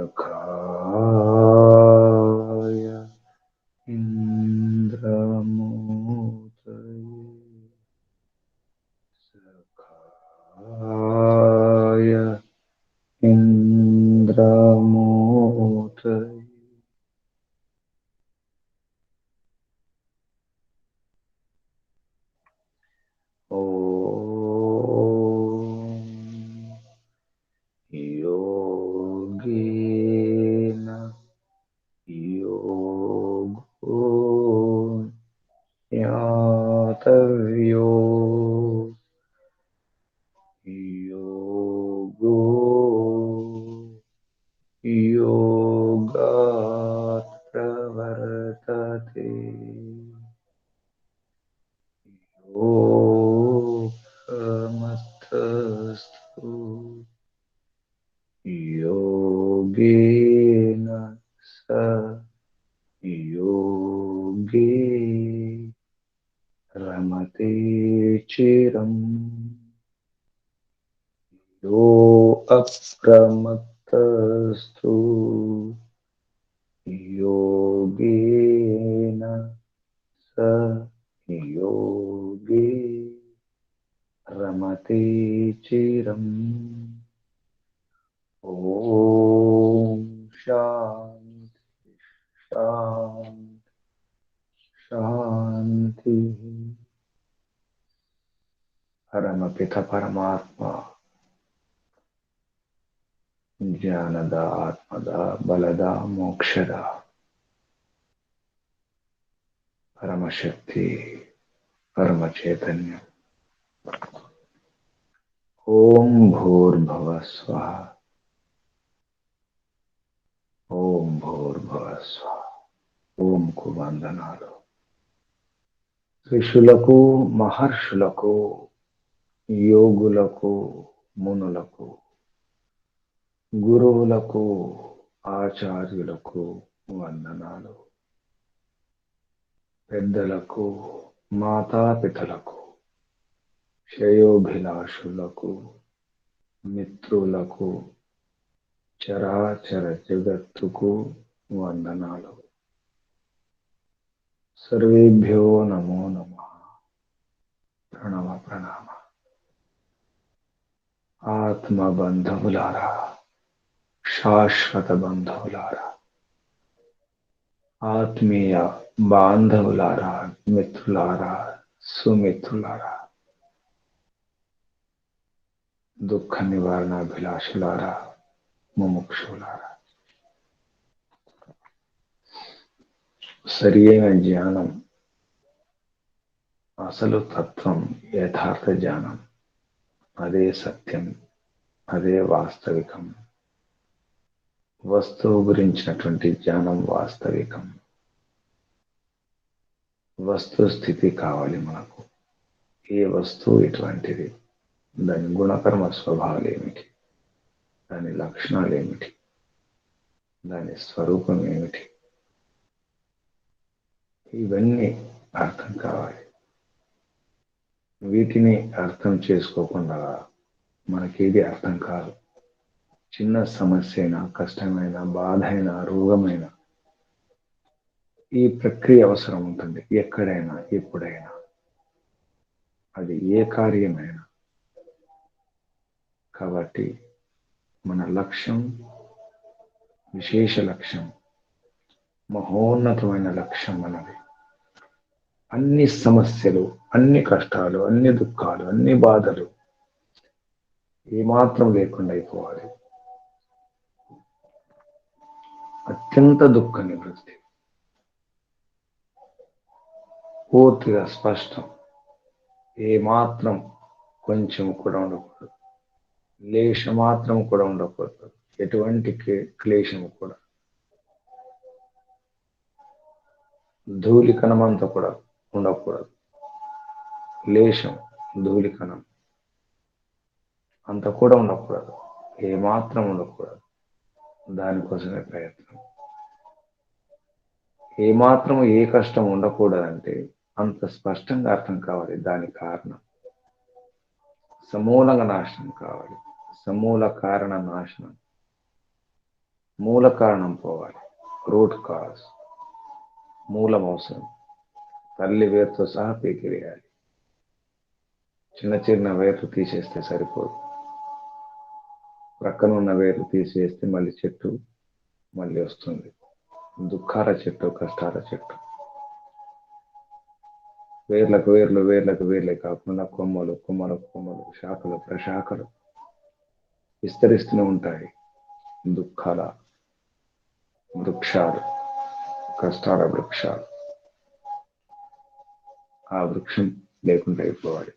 सखाय इन्द्रमूर्तये सखाय इन्द्रमूर्तये ॐ योगेन योगो ज्ञातव्यो योगो योगात् प्रवर्तते योगमस्तस्तु योगेन स योगे रमते चिरम् यो अप्रमत्तस्तु योगेन स योगे रमते चिरम् ॐ शान्ति शान्ति शान्तिः। परमपिता परमात्मा ಜ್ಞಾನದ ಆತ್ಮದ ಬಲದ ಮೋಕ್ಷದ ಪರಮಶಕ್ತಿ ಪರಮ ಚೈತನ್ಯ ಓಂ ಭೂರ್ಭುವ ಸ್ವಃ ఓం భూర్భువ స్వః ఓంకు వందనాలు. ఋషులకు మహర్షులకు యోగులకు మునులకు గురువులకు ఆచార్యులకు వందనాలు. పెద్దలకు మాతాపితలకు శ్రేయోభిలాషులకు మిత్రులకు చరాచర జగత్తుకు వందనాలు. సర్వేభ్యో నమో నమః. ప్రణవ ప్రణామ. ఆత్మ బంధువులారా, శాశ్వత బంధువులారా, ఆత్మీయ బాంధవులారా, మిత్రులారా, సుమిత్రులారా, దుఃఖ నివారణాభిలాషులారా, ముముక్షులారా, సరి అయిన జ్ఞానం, అసలు తత్వం, యథార్థ జ్ఞానం, అదే సత్యం, అదే వాస్తవికం. వస్తువు గురించినటువంటి జ్ఞానం వాస్తవికం. వస్తు స్థితి కావాలి మనకు. ఏ వస్తువు ఎటువంటిది, దాని గుణకర్మ స్వభావాలు ఏమిటి, దాని లక్షణాలు ఏమిటి, దాని స్వరూపం ఏమిటి, ఇవన్నీ అర్థం కావాలి. వీటిని అర్థం చేసుకోకుండా మనకేది అర్థం కాదు. చిన్న సమస్య అయినా, కష్టమైన, బాధ అయినా, రోగమైన ఈ ప్రక్రియ అవసరం ఉంటుంది. ఎక్కడైనా ఎప్పుడైనా, అది ఏ కార్యమైనా. కాబట్టి మన లక్ష్యం, విశేష లక్ష్యం, మహోన్నతమైన లక్ష్యం మనది. అన్ని సమస్యలు, అన్ని కష్టాలు, అన్ని దుఃఖాలు, అన్ని బాధలు ఏమాత్రం లేకుండా అయిపోవాలి. అత్యంత దుఃఖ నివృత్తి, పూర్తిగా స్పష్టం, ఏమాత్రం కొంచెం కూడా ఉండకూడదు, లేశ మాత్రం కూడా ఉండకూడదు. ఎటువంటి క్లేశము కూడా, ధూళికణమంత కూడా ఉండకూడదు. లేశం, ధూళికణం అంత కూడా ఉండకూడదు, ఏమాత్రం ఉండకూడదు. దానికోసమే ప్రయత్నం. ఏమాత్రం ఏ కష్టం ఉండకూడదంటే అంత స్పష్టంగా అర్థం కావాలి. దాని కారణం సమూలంగా నాశనం కావాలి. సమూల కారణ నాశనం. మూల కారణం పోవాలి. రూట్ కాజ్, మూలం అవసరం. తల్లి వేరుతో సహా పీకివేయాలి. చిన్న చిన్న వేర్లు తీసేస్తే సరిపోదు. ప్రక్కన ఉన్న వేర్లు తీసేస్తే మళ్ళీ చెట్టు మళ్ళీ వస్తుంది. దుఃఖాల చెట్టు, కష్టాల చెట్టు. వేర్లకు వేర్లు, వేర్లకు వేర్లే కాకుండా కొమ్మలు కొమ్మలకు కొమ్మలు, శాఖలు ప్రశాఖలు విస్తరిస్తూనే ఉంటాయి. దుఃఖాల వృక్షాలు, కష్టాల వృక్షాలు. ఆ వృక్షం లేకుండా అయిపోవాలి.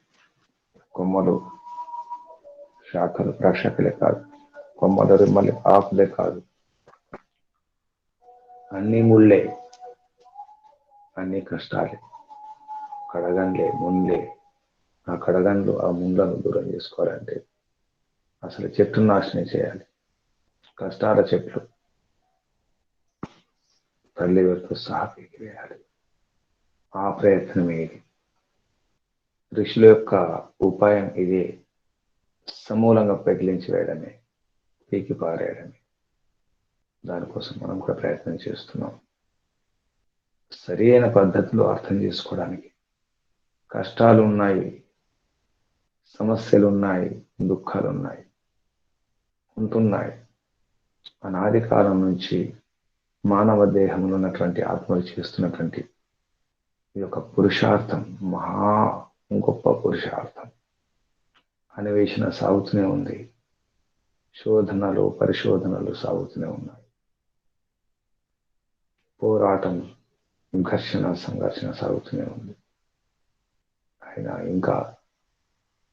కొమ్మలు శాఖలు ప్రశాఖలే కాదు, కొమ్మలు రిమ్మలే, ఆకులే కాదు, అన్ని ముళ్ళే, అన్ని కష్టాలే, కడగండ్లే, ముళ్ళే. ఆ కడగండ్లు, ఆ ముళ్ళను దూరం చేసుకోవాలంటే అసలు చెట్టును నాశనం చేయాలి. కష్టాల చెట్లు తల్లి వేరుతో సహా పీకివేయాలి. ఆ ప్రయత్నం ఏది? ఋషుల యొక్క ఉపాయం ఇదే. సమూలంగా పెకిలించి వేయడమే, పీకి పారేయడమే. దానికోసం మనం కూడా ప్రయత్నం చేస్తున్నాం. సరి అయిన పద్ధతిలో అర్థం చేసుకోవడానికి. కష్టాలు ఉన్నాయి, సమస్యలు ఉన్నాయి, దుఃఖాలు ఉన్నాయి, ఉంటున్నాయి. అనాది కాలం నుంచి మానవ దేహంలో ఉన్నటువంటి ఆత్మలు చేస్తున్నటువంటి ఈ యొక్క పురుషార్థం మహా గొప్ప పురుషార్థం. అన్వేషణ సాగుతూనే ఉంది. శోధనలు, పరిశోధనలు సాగుతూనే ఉన్నాయి. పోరాటం, ఘర్షణ, సంఘర్షణ సాగుతూనే ఉంది. అయినా ఇంకా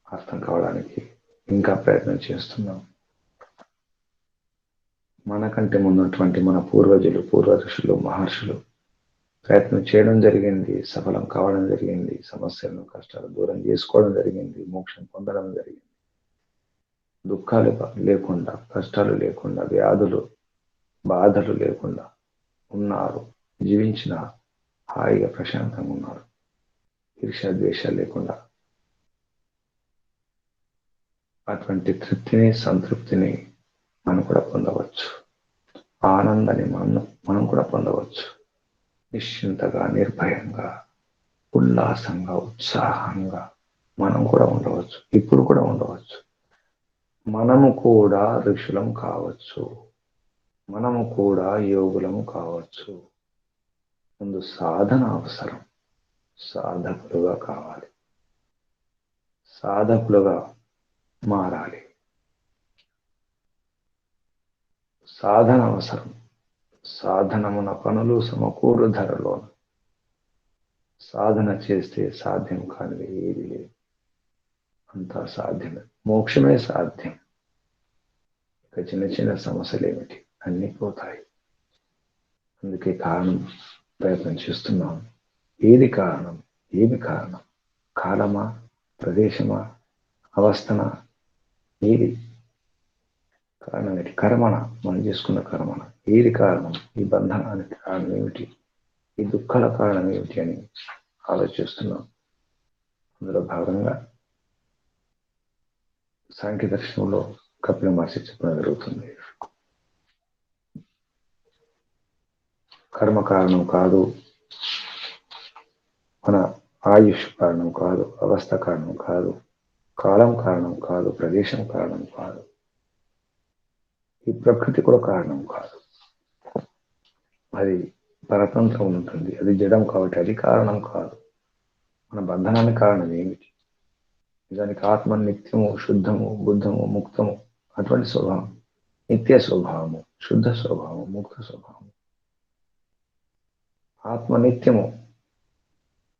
అర్థం కావడానికి ఇంకా ప్రయత్నం చేస్తున్నాం. మనకంటే ముందున్నటువంటి మన పూర్వజులు, పూర్వ ఋషులు, మహర్షులు ప్రయత్నం చేయడం జరిగింది, సఫలం కావడం జరిగింది. సమస్యలను, కష్టాలు దూరం చేసుకోవడం జరిగింది, మోక్షం పొందడం జరిగింది. దుఃఖాలు లేకుండా, కష్టాలు లేకుండా, వ్యాధులు, బాధలు లేకుండా ఉన్నారు. జీవించిన హాయిగా ప్రశాంతంగా ఉన్నారు. ఈర్ష్య ద్వేషాలు లేకుండా. అటువంటి తృప్తిని, సంతృప్తిని మనం కూడా పొందవచ్చు. ఆనందాన్ని మనం కూడా పొందవచ్చు. నిశ్చింతగా, నిర్భయంగా, ఉల్లాసంగా, ఉత్సాహంగా మనం కూడా ఉండవచ్చు. ఇప్పుడు కూడా ఉండవచ్చు. మనము కూడా ఋషులం కావచ్చు. మనము కూడా యోగులము కావచ్చు. ముందు సాధన అవసరం. సాధకులుగా కావాలి, సాధకులుగా మారాలి. సాధన అవసరం. సాధనమున పనులు సమకూరు ధరలో. సాధన చేస్తే సాధ్యం కానిది ఏది లేదు. అంతా సాధ్యమే. మోక్షమే సాధ్యం. ఇక చిన్న చిన్న సమస్యలు ఏమిటి? అన్నీ పోతాయి. అందుకే కారణం ప్రయత్నం చేస్తున్నాం. ఏది కారణం? ఏమి కారణం? కాలమా, ప్రదేశమా, అవస్థన? ఏది కారణం? ఏంటి? కర్మణ, మనం చేసుకున్న కర్మణ. ఏది కారణం? ఈ బంధనానికి కారణం ఏమిటి? ఈ దుఃఖాల కారణం ఏమిటి అని ఆలోచిస్తున్నాం. అందులో భాగంగా సాంఖ్య దర్శనంలో కపిల మహర్షి చెప్పడం జరుగుతుంది. కర్మ కారణం కాదు, మన ఆయుష్ కారణం కాదు, అవస్థ కారణం కాదు, కాలం కారణం కాదు, ప్రదేశం కారణం కాదు, ఈ ప్రకృతి కూడా కారణం కాదు. అది పరతంత్రం ఉంటుంది, అది జడం కాబట్టి అది కారణం కాదు. మన బంధనానికి కారణం ఏమిటి? దానికి ఆత్మ నిత్యము, శుద్ధము, బుద్ధము, ముక్తము, అటువంటి స్వభావం, నిత్య స్వభావము, శుద్ధ స్వభావము, ముక్త స్వభావము. ఆత్మ నిత్యము,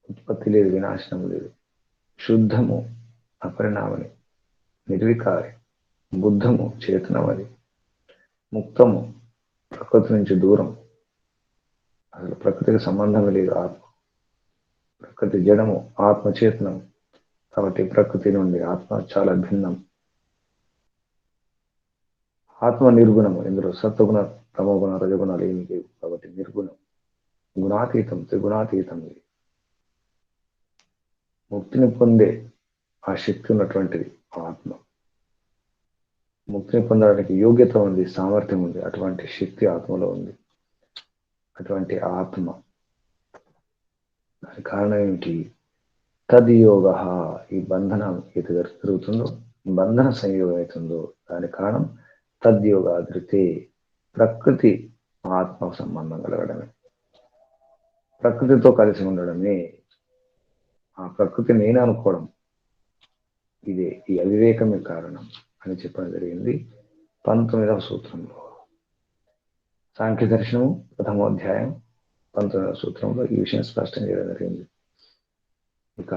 ఉత్పత్తి లేదు, వినాశనం లేదు. శుద్ధము, అపరిణామని, నిర్వికారి. బుద్ధము, చేతనమది. ముక్తము, ప్రకృతి నుంచి దూరం, అసలు ప్రకృతికి సంబంధం లేదు. ఆత్మ ప్రకృతి జడము, ఆత్మ చేతనం కాబట్టి ప్రకృతి నుండి ఆత్మ చాలా భిన్నం. ఆత్మ నిర్గుణము, ఇందులో సత్వగుణ, తమోగుణ, రజగుణాలు ఏమి లేవు కాబట్టి నిర్గుణం. గుణాతీతం, త్రిగుణాతీతం. ఇది ముక్తిని పొందే ఆ శక్తి ఉన్నటువంటిది ఆత్మ. ముక్తిని పొందడానికి యోగ్యత ఉంది, సామర్థ్యం ఉంది. అటువంటి శక్తి ఆత్మలో ఉంది. అటువంటి ఆత్మ, దాని కారణం ఏమిటి? తద్యోగ. ఈ బంధనం ఏది జరుగుతుందో, బంధన సంయోగం అవుతుందో దాని కారణం తద్యోగాధృతే, ప్రకృతి ఆత్మ సంబంధం కలగడమే, ప్రకృతితో కలిసి ఉండడమే, ఆ ప్రకృతి నేను అనుకోవడం, ఇదే ఈ అవివేకమే కారణం అని చెప్పడం జరిగింది 19వ సూత్రంలో. సాంఖ్య దర్శనం 1వ అధ్యాయం 19వ సూత్రంలో ఈ విషయం స్పష్టం చేయడం జరిగింది. ఇక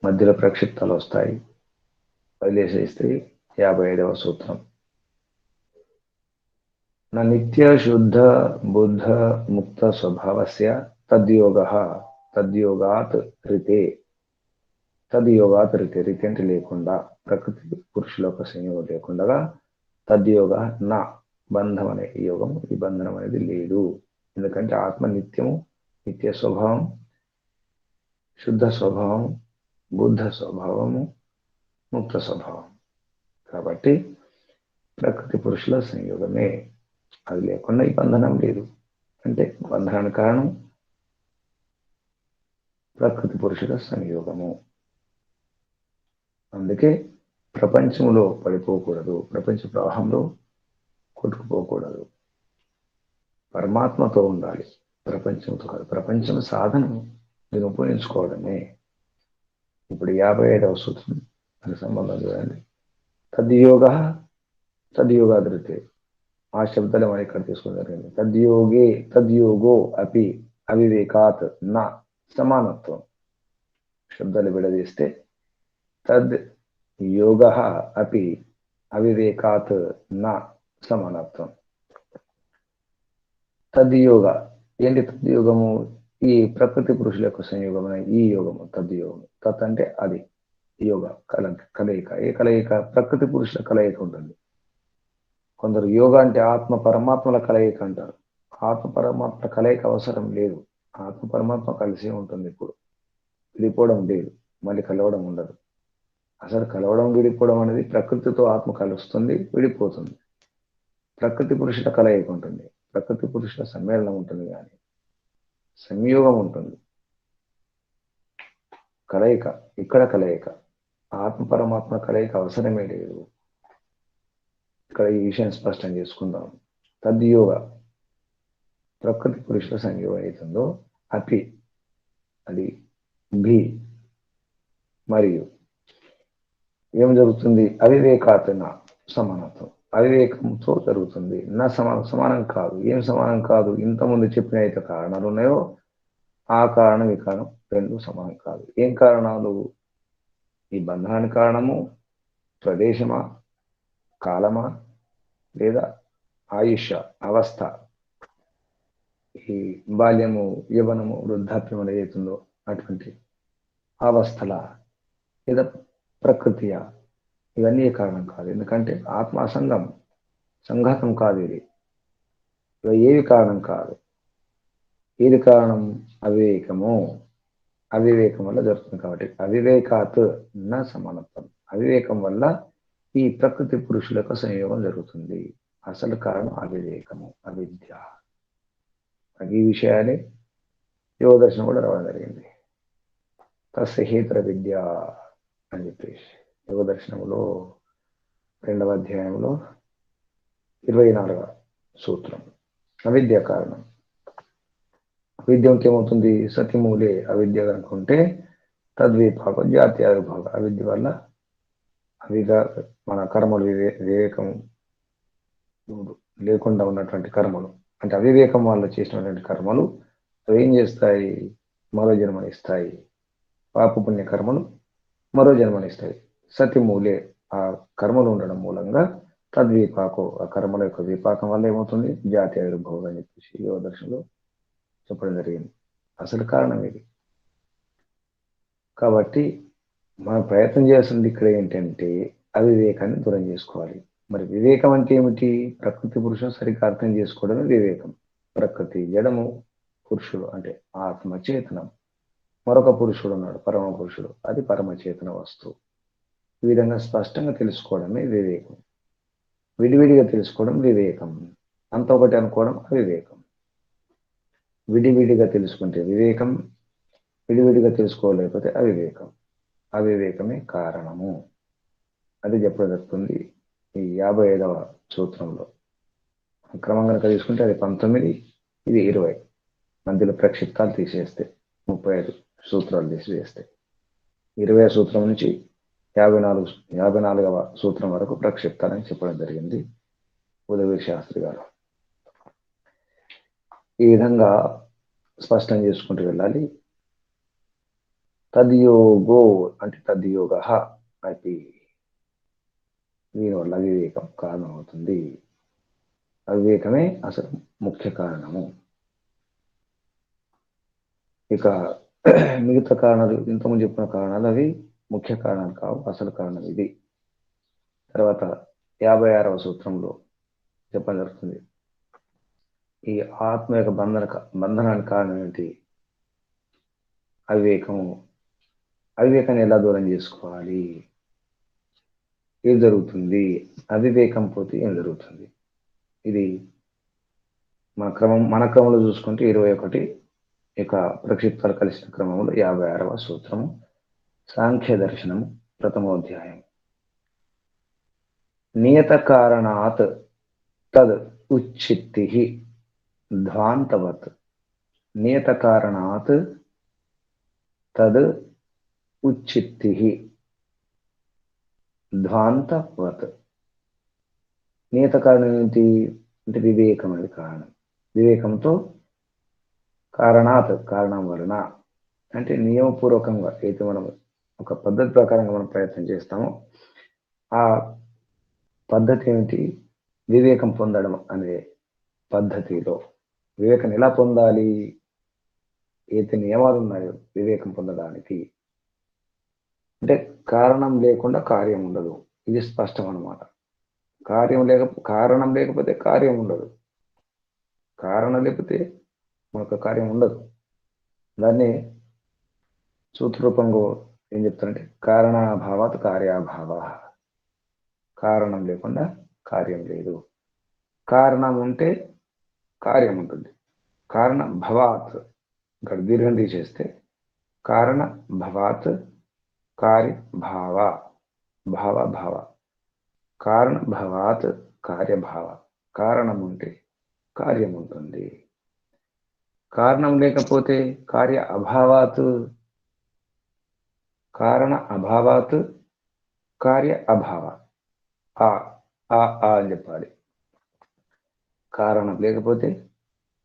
మధ్యలో ప్రక్షిప్తాలు వస్తాయి, వదిలేసేస్తే 55వ సూత్రం. నా నిత్య శుద్ధ బుద్ధ ముక్త స్వభావస్య తద్యోగ తద్యోగాత్ రితే. తద్యోగాత్ రితే, రితే అంటే లేకుండా, ప్రకృతి పురుషుల యొక్క సంయోగం లేకుండా తద్యోగ నా, బంధం అనే యోగం, ఈ బంధనం అనేది లేదు. ఎందుకంటే ఆత్మ నిత్యము, నిత్య స్వభావం, శుద్ధ స్వభావం, బుద్ధ స్వభావము, ముక్త స్వభావం. కాబట్టి ప్రకృతి పురుషుల సంయోగమే, అది లేకుండా ఈ బంధనం లేదు. అంటే బంధనానికి కారణం ప్రకృతి పురుషుల సంయోగము. అందుకే ప్రపంచంలో పడిపోకూడదు, ప్రపంచ ప్రవాహంలో కొట్టుకుపోకూడదు, పరమాత్మతో ఉండాలి, ప్రపంచంతో కాదు. ప్రపంచం సాధనం, దీన్ని ఉపయోగించుకోవడమే. ఇప్పుడు 55వ సూత్రం, దానికి సంబంధం చూడండి. తద్యోగ తద్యోగాధృతే, ఆ శబ్దాలు మనం ఇక్కడ తీసుకోవడం జరిగింది. తద్యోగే తద్యోగో అపి అవివేకాత్ నా సమానత్వం. శబ్దాలు విడదీస్తే తద్ యోగ అపి అవివేకాత్ నా సమానత్వం. తద్యోగ ఏంటి? తద్యోగము ఈ ప్రకృతి పురుషుల యొక్క సంయోగమైన ఈ యోగము తద్యోగము. తత్ అంటే అది, యోగ కలయిక. ఏ కలయిక? ప్రకృతి పురుషుల కలయిక ఉంటుంది. కొందరు యోగ అంటే ఆత్మ పరమాత్మల కలయిక అంటారు. ఆత్మ పరమాత్మ కలయిక అవసరం లేదు. ఆత్మ పరమాత్మ కలిసి ఉంటుంది. ఇప్పుడు విడిపోవడం లేదు, మళ్ళీ కలవడం ఉండదు. అసలు కలవడం విడిపోవడం అనేది ప్రకృతితో ఆత్మ కలుస్తుంది, విడిపోతుంది. ప్రకృతి పురుషుల కలయిక ఉంటుంది, ప్రకృతి పురుషుల సమ్మేళనం ఉంటుంది, కానీ సంయోగం ఉంటుంది. కలయిక, ఇక్కడ కలయిక, ఆత్మ పరమాత్మ కలయిక అవసరమే లేదు. ఇక్కడ ఈ విషయం స్పష్టం చేసుకుందాం. తద్యోగ, ప్రకృతి పురుషుల సంయోగం అవుతుందో అపి, అది భి, మరియు ఏం జరుగుతుంది? అవివేకాత్ నా సమానత్వం, అవివేకంతో జరుగుతుంది. నా సమానం కాదు. ఏం సమానం కాదు? ఇంతకుముందు చెప్పిన అయితే కారణాలు ఉన్నాయో ఆ కారణం, ఈ కారణం రెండు సమానం కాదు. ఏం కారణాలు? ఈ బంధనానికి కారణము ప్రదేశమా, కాలమా, లేదా ఆయుష అవస్థ, ఈ బాల్యము, యవనము, వృద్ధాప్యం అనేది అవుతుందో అటువంటి అవస్థల, లేదా ప్రకృతియా, ఇవన్నీ కారణం కాదు. ఎందుకంటే ఆత్మ అసంగం, సంఘాతం కాదు ఇది. ఇవి ఏవి కారణం కాదు. ఏది కారణం? అవివేకము. అవివేకం వల్ల జరుగుతుంది. కాబట్టి అవివేకాత్ నా సమానత్వం, అవివేకం వల్ల ఈ ప్రకృతి పురుషుల యొక్క సంయోగం జరుగుతుంది. అసలు కారణం అవివేకము, అవిద్య. ఈ విషయాలే యోగ దర్శనం కూడా రావడం జరిగింది. తస్య హేతర విద్య అని చెప్పేసి యోగ దర్శనంలో 2వ అధ్యాయంలో 24వ సూత్రం. అవిద్య కారణం. అవిద్య ఉంటే ఏమవుతుంది? సతిమూలే అవిద్య కనుకుంటే తద్విపాకం జాత్యావిభాగ. అవిద్య వల్ల అవిగా మన కర్మలు, వివేకం లేకుండా ఉన్నటువంటి కర్మలు, అంటే అవివేకం వల్ల చేసినటువంటి కర్మలు అవి ఏం చేస్తాయి? మరో జన్మనిస్తాయి. పాపపుణ్య కర్మలు మరో జన్మనిస్తాయి. సతిమూలే, ఆ కర్మలు ఉండడం మూలంగా తద్విపాకం, ఆ కర్మల యొక్క విపాకం వల్ల ఏమవుతుంది? జాతి ఆవిర్భావం అని చెప్పేసి యోగ దర్శనంలో చెప్పడం జరిగింది. అసలు కారణం ఇది. కాబట్టి మనం ప్రయత్నం చేస్తుంది ఇక్కడ ఏంటంటే అవివేకాన్ని దూరం చేసుకోవాలి. మరి వివేకం అంటే ఏమిటి? ప్రకృతి పురుషులు సరిగ్గా అర్థం చేసుకోవడమే వివేకం. ప్రకృతి జడము, పురుషుడు అంటే ఆత్మ చేతనం, మరొక పురుషుడు ఉన్నాడు పరమ పురుషుడు, అది పరమచేతన వస్తువు. ఈ విధంగా స్పష్టంగా తెలుసుకోవడమే వివేకం. విడివిడిగా తెలుసుకోవడం వివేకం. అంత ఒకటి అనుకోవడం అవివేకం. విడివిడిగా తెలుసుకుంటే వివేకం, విడివిడిగా తెలుసుకోలేకపోతే అవివేకం. అవివేకమే కారణము. అది చెప్పదలుచుకుంది ఈ 55వ సూత్రంలో. క్రమంగా తీసుకుంటే అది 19, ఇది 20. మధ్యలో ప్రక్షిప్తాలు తీసేస్తే 35 సూత్రాలు తీసివేస్తే 20వ సూత్రం నుంచి 54వ సూత్రం వరకు ప్రక్షిప్తాలని చెప్పడం జరిగింది ఉదయవీర్ శాస్త్రి గారు. ఈ విధంగా స్పష్టం చేసుకుంటూ వెళ్ళాలి. తద్యోగో అంటే తద్యోగ అది దీనివల్ల అవివేకం కారణమవుతుంది. అవివేకమే అసలు ముఖ్య కారణము. ఇక మిగతా కారణాలు ఇంతకుముందు చెప్పిన కారణాలు అవి ముఖ్య కారణాలు కావు, అసలు కారణం ఇది. తర్వాత 56వ సూత్రంలో చెప్పడం జరుగుతుంది. ఈ ఆత్మ యొక్క బంధనానికి కారణం ఏంటి? అవివేకము. అవివేకాన్ని ఎలా దూరం చేసుకోవాలి? ఏం జరుగుతుంది? అవివేకం పోతే ఏం జరుగుతుంది? ఇది మన క్రమంలో చూసుకుంటే 21 ఇక ప్రక్షిప్తాలు కలిసిన క్రమంలో 56వ సూత్రము సాంఖ్య దర్శనము ప్రథమోధ్యాయం. నియత కారణాత్ తద్ ఉచ్చిత్తి ధ్వాంతవత్. నియత కారణాత్ తద్ ఉచ్చిత్తి ధ్వాంతవత్. నియత కారణం ఏంటి అంటే వివేకం అనేది కారణం. వివేకంతో కారణాత్ కారణం వలన అంటే నియమపూర్వకంగా అయితే మనం ఒక పద్ధతి ప్రకారంగా మనం ప్రయత్నం చేస్తామో ఆ పద్ధతి ఏమిటి? వివేకం పొందడం అనే పద్ధతిలో వివేకం ఎలా పొందాలి? ఏదైతే నియమాలు ఉన్నాయో వివేకం పొందడానికి అంటే కారణం లేకుండా కార్యం ఉండదు. ఇది స్పష్టం అన్నమాట. కారణం లేకపోతే కార్యం ఉండదు. కారణం లేకపోతే మనకు కార్యం ఉండదు. దాన్ని సూత్రరూపంగా ఏం చెప్తారంటే కారణాభావాత్ కార్యాభావ. కారణం లేకుండా కార్యం లేదు. కారణం ఉంటే కార్యం ఉంటుంది. కారణ భవాత్ ఇక్కడ దీర్ఘం తీసేస్తే కారణ భవాత్ కార్యభావ భావ కారణ భవాత్ కార్యభావ. కారణం ఉంటే కార్యం ఉంటుంది. కారణం లేకపోతే కార్య అభావాత్ కారణ అభావాత్ కార్య అభావ. అని చెప్పాలి. కారణం లేకపోతే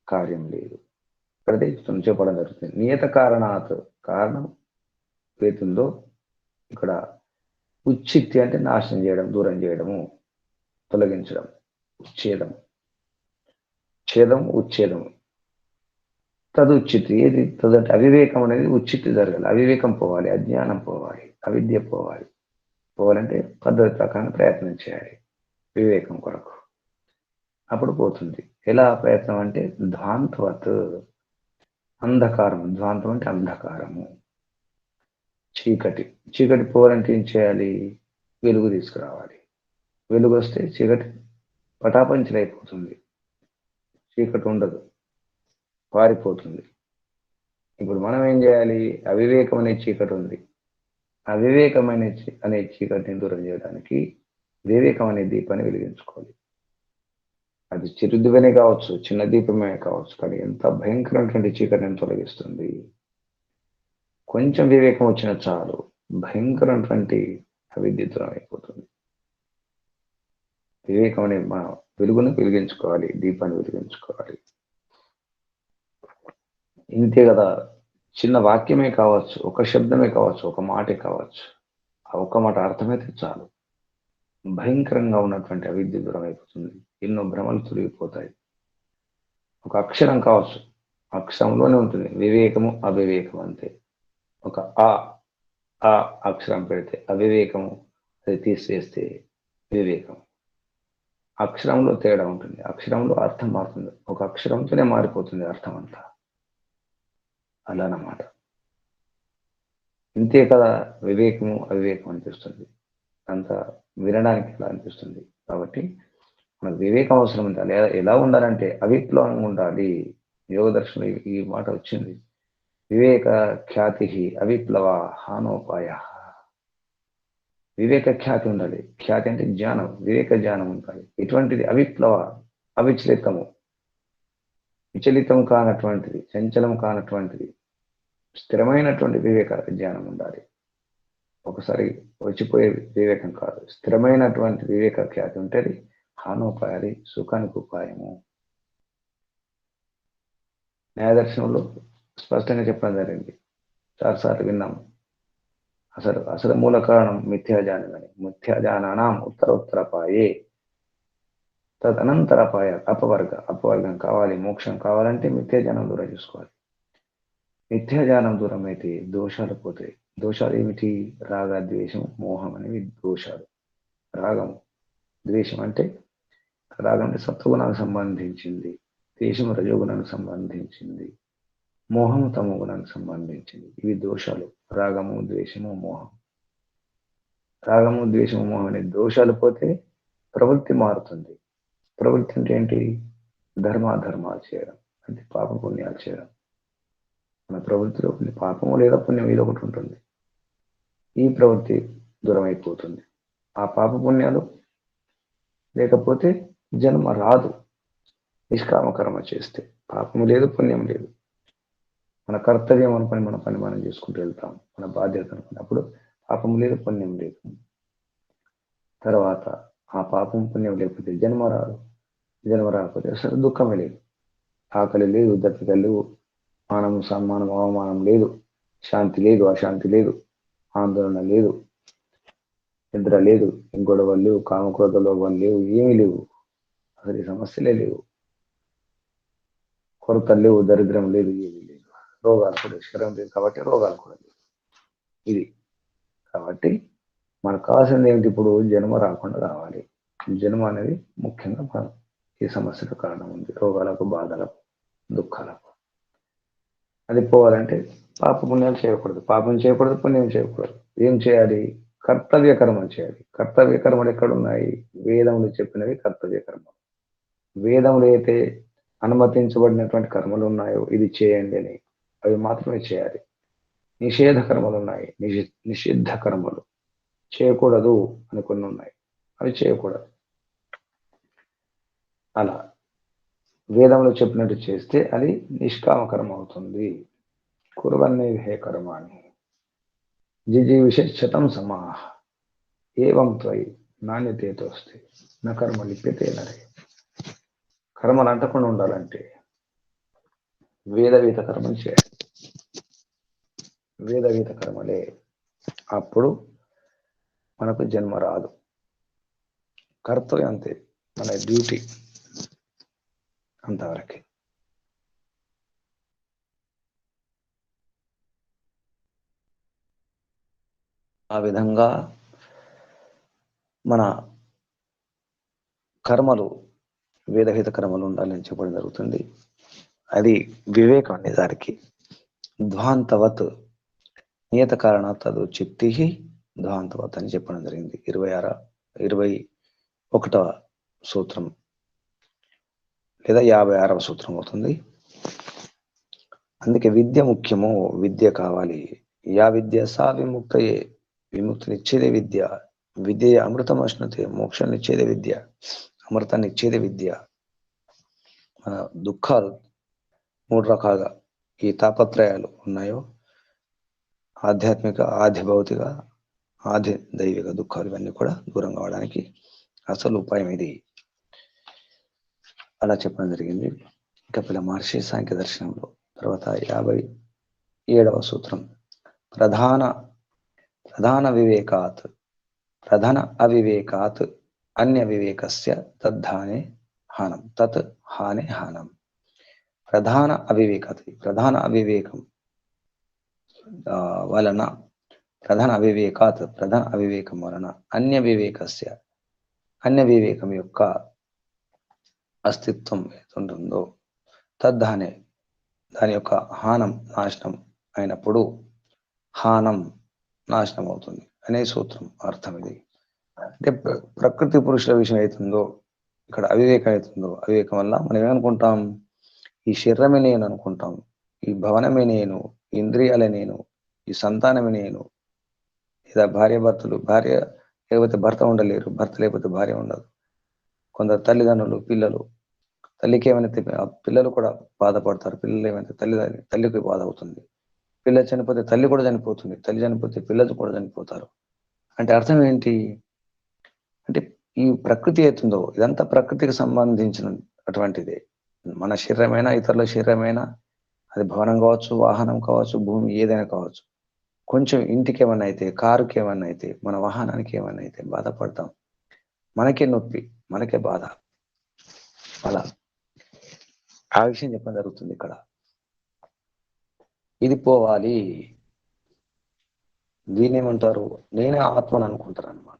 కార్యం లేదు. ఇక్కడైతే చెప్పడం జరుగుతుంది. నియత కారణాత్ కారణం ఏతుందో ఇక్కడ ఉచ్చిత్తి అంటే నాశనం చేయడం, దూరం చేయడము, తొలగించడం, ఉచ్ఛేదం. ఉచ్ఛేదము. తదుచిత్తి. ఏది తదంటే అవివేకం అనేది ఉచిత్తి జరగాలి. అవివేకం పోవాలి, అజ్ఞానం పోవాలి, అవిద్య పోవాలంటే పద్ధతి ప్రకారం ప్రయత్నం చేయాలి వివేకం కొరకు. అప్పుడు పోతుంది. ఎలా ప్రయత్నం అంటే ధ్వాంతవత్ అంధకారం. ధ్వాంతం అంటే అంధకారము, చీకటి పోవాలంటే ఏం చేయాలి? వెలుగు తీసుకురావాలి. వెలుగు వస్తే చీకటి పటాపంచలైపోతుంది. చీకటి ఉండదు, పారిపోతుంది. ఇప్పుడు మనం ఏం చేయాలి? అవివేకం అనే చీకటి ఉంది. అవివేకమైన అనే చీకటిని దూరం చేయడానికి వివేకం అనే దీపాన్ని వెలిగించుకోవాలి. అది చిరుదివనే కావచ్చు, చిన్న దీపమే కావచ్చు, కానీ ఎంత భయంకరమైనటువంటి చీకటిని తొలగిస్తుంది. కొంచెం వివేకం వచ్చిన చాలు, భయంకరమైనటువంటి అవిద్య దూరం అయిపోతుంది. వివేకం అనే మన వెలుగును వెలిగించుకోవాలి, దీపాన్ని వెలిగించుకోవాలి. ఇంతే కదా. చిన్న వాక్యమే కావచ్చు, ఒక శబ్దమే కావచ్చు, ఒక మాటే కావచ్చు. ఆ ఒక్క మాట అర్థమైతే చాలు, భయంకరంగా ఉన్నటువంటి అవిద్య దూరం అయిపోతుంది. ఎన్నో భ్రమలు తొలగిపోతాయి. ఒక అక్షరం కావచ్చు, అక్షరంలోనే ఉంటుంది వివేకము అవివేకం అంతే. ఒక ఆ అక్షరం పెడితే అవివేకము, అది తీసివేస్తే వివేకం. అక్షరంలో తేడా ఉంటుంది, అక్షరంలో అర్థం మారుతుంది. ఒక అక్షరంతోనే మారిపోతుంది అర్థం అంతా. అలా అన్నమాట. ఇంతే కదా వివేకము అవివేకం అనిపిస్తుంది. అంత వినడానికి ఎలా అనిపిస్తుంది. కాబట్టి మనకు వివేకం అవసరం ఉండాలి. ఎలా ఉండాలంటే అవిప్లవంగా ఉండాలి. యోగ దర్శనం ఈ మాట వచ్చింది. వివేక ఖ్యాతి అవిప్లవ హానోపాయ. వివేక ఖ్యాతి ఉండాలి. ఖ్యాతి అంటే జ్ఞానం, వివేక జ్ఞానం ఉండాలి. ఎటువంటిది? అవిప్లవ, అవిచలితము, విచలితం కానటువంటిది, చంచలం కానటువంటిది, స్థిరమైనటువంటి వివేక జ్ఞానం ఉండాలి. ఒకసారి వచ్చిపోయే వివేకం కాదు, స్థిరమైనటువంటి వివేక ఖ్యాతి ఉంటుంది. హానోపాయాది సుఖానికి ఉపాయము. న్యాయదర్శనంలో స్పష్టంగా చెప్పడం జరిగింది. చాలాసార్లు విన్నాము. అసలు మూల కారణం మిథ్యాజానమని. మిథ్యాజానానాం ఉత్తరోత్తరపాయే తదనంతరపాయ అపవర్గం కావాలి. మోక్షం కావాలంటే మిథ్యాజానం దూరం చేసుకోవాలి. మిథ్యాజానం దూరం అయితే దోషాలు పోతాయి. దోషాలు ఏమిటి? రాగ, ద్వేషం, మోహం అనేవి దోషాలు. రాగము, ద్వేషం అంటే రాగం అంటే సత్వగుణానికి సంబంధించింది, ద్వేషం రజోగుణానికి సంబంధించింది, మోహము తమో గుణానికి సంబంధించింది. ఇవి దోషాలు. రాగము, ద్వేషము, మోహం. రాగము, ద్వేషము, మోహం అనే దోషాలు పోతే ప్రవృత్తి మారుతుంది. ప్రవృత్తి అంటే ఏంటి? ధర్మాధర్మాలు చేయడం, అంటే పాప పుణ్యాలు చేయడం. మన ప్రవృత్తిలో కొన్ని పాపము లేదా పుణ్యం ఏదో ఒకటి ఉంటుంది. ఈ ప్రవృత్తి దూరం అయిపోతుంది. ఆ పాప పుణ్యాలు లేకపోతే జన్మ రాదు. నిష్కామ కర్మ చేస్తే పాపము లేదు, పుణ్యం లేదు. మన కర్తవ్యం అనుకుని మన పని మనం చేసుకుంటూ వెళ్తాం. మన బాధ్యత అనుకున్నప్పుడు పాపం లేదు, పుణ్యం లేదు. తర్వాత ఆ పాపం పుణ్యం లేకపోతే జన్మ రాదు. జన్మ రాకపోతే అసలు దుఃఖమే లేదు. ఆకలి లేదు, దప్పిక లేవు, మానం సన్మానం అవమానం లేదు, శాంతి లేదు, అశాంతి లేదు, ఆందోళన లేదు, నిద్ర లేదు, గొడవలు లేవు, కామక్రోధ లోపాలు లేవు, ఏమీ లేవు. అసలు ఈ సమస్యలే లేవు. కొరతలు లేవు, దరిద్రం లేదు, ఏమీ లేదు. రోగాలు కూడా శరీరం లేదు కాబట్టి రోగాలు కూడా లేవు. ఇది కాబట్టి మనకు కావాల్సింది ఏమిటి? ఇప్పుడు జన్మ రాకుండా రావాలి. జన్మ అనేది ముఖ్యంగా మనం ఈ సమస్యకు కారణం ఉంది. రోగాలకు, బాధలకు, దుఃఖాలకు. అది పోవాలంటే పాప పుణ్యాలు చేయకూడదు, పాపం చేయకూడదు, పుణ్యం చేయకూడదు. ఏం చేయాలి? కర్తవ్య కర్మలు చేయాలి. కర్తవ్య కర్మలు ఎక్కడున్నాయి? వేదములు చెప్పినవి కర్తవ్య కర్మలు. వేదములు అయితే అనుమతించబడినటువంటి కర్మలు ఉన్నాయో ఇది చేయండి అని, అవి మాత్రమే చేయాలి. నిషేధ కర్మలు ఉన్నాయి, నిషిద్ధ కర్మలు చేయకూడదు అని కొన్ని ఉన్నాయి, అవి చేయకూడదు. అలా వేదంలో చెప్పినట్టు చేస్తే అది నిష్కామ కర్మ అవుతుంది. కుర్వన్నే హే కర్మాణి జిజీవిషం సమాహ ఏవం త్వయి నాణ్యతతో వస్తే నా కర్మ లిప్యతే నరే. కర్మలు అంటకుండా ఉండాలంటే వేదవీత కర్మలు చేయాలి. వేదవీత కర్మలే, అప్పుడు మనకు జన్మ రాదు. కర్తవ్యం అంతే, మన డ్యూటీ అంతవరకే. ఆ విధంగా మన కర్మలు వేదహిత కర్మలు ఉండాలని చెప్పడం జరుగుతుంది. అది వివేకం అనే దానికి. ధ్వాంతవత్ నియత కారణ తదు చిత్తి ధ్వాంతవత్ అని చెప్పడం జరిగింది. 21వ సూత్రం లేదా 56వ సూత్రం అవుతుంది. అందుకే విద్య ముఖ్యము, విద్య కావాలి. యా విద్య సా విముక్తయే, విముక్తినిచ్చేదే విద్య. విద్య అమృతం అశ్నుతే, మోక్షాన్ని ఇచ్చేదే విద్య, అమృతాన్ని ఇచ్చేదే విద్య. మన దుఃఖాలు 3 రకాలుగా ఈ తాపత్రయాలు ఉన్నాయో, ఆధ్యాత్మిక, ఆది భౌతిక, ఆది దైవిక దుఃఖాలు, ఇవన్నీ కూడా దూరం కావడానికి అసలు ఉపాయం ఇది. అలా చెప్పడం జరిగింది కపిల మహర్షి సాంఖ్య దర్శనంలో. తర్వాత 57వ సూత్రం ప్రధాన వివేకాత్ ప్రధాన అవివేకాత్ అన్య వివేకస్య తద్ధానే హానం తత్ హానే హానం. ప్రధాన అవివేకాత్, ప్రధాన అవివేకం వలన, ప్రధాన అవివేకం వలన అన్య వివేకస్య, అన్య వివేకం యొక్క అస్తిత్వం ఏతుంటుందో తద్ధానే, దాని యొక్క హానం నాశనం అయినప్పుడు, హానం నాశనం అవుతుంది అనే సూత్రం అర్థం ఇది. అంటే ప్రకృతి పురుషుల విషయం అవుతుందో, ఇక్కడ అవివేకం అవుతుందో, అవివేకం వల్ల మనం ఏమనుకుంటాం, ఈ శరీరమే నేను అనుకుంటాం, ఈ భవనమే నేను, ఇంద్రియాలే నేను, ఈ సంతానమే నేను. లేదా భార్య లేకపోతే భర్త ఉండలేరు, భర్త లేకపోతే భార్య ఉండదు. కొందరు తల్లిదండ్రులు, పిల్లలు, తల్లికి ఏమైతే పిల్లలు కూడా బాధపడతారు, పిల్లలు ఏమైతే తల్లికి బాధ అవుతుంది, పిల్లలు చనిపోతే తల్లి కూడా చనిపోతుంది, తల్లి చనిపోతే పిల్లలు కూడా చనిపోతారు. అంటే అర్థం ఏంటి అంటే ఈ ప్రకృతి అవుతుందో ఇదంతా ప్రకృతికి సంబంధించిన అటువంటిదే. మన శరీరమైనా ఇతరుల శరీరమైనా, అది భవనం కావచ్చు, వాహనం కావచ్చు, భూమి ఏదైనా కావచ్చు. కొంచెం ఇంటికి ఏమన్నా అయితే, కారుకి ఏమన్నా అయితే, మన వాహనానికి ఏమన్నా అయితే బాధపడతాం. మనకే నొప్పి, మనకే బాధ. అలా ఆ విషయం చెప్పడం జరుగుతుంది ఇక్కడ. ఇది పోవాలి. దీన్ని ఏమంటారు, నేనే ఆత్మను అనుకుంటారు అనమాట.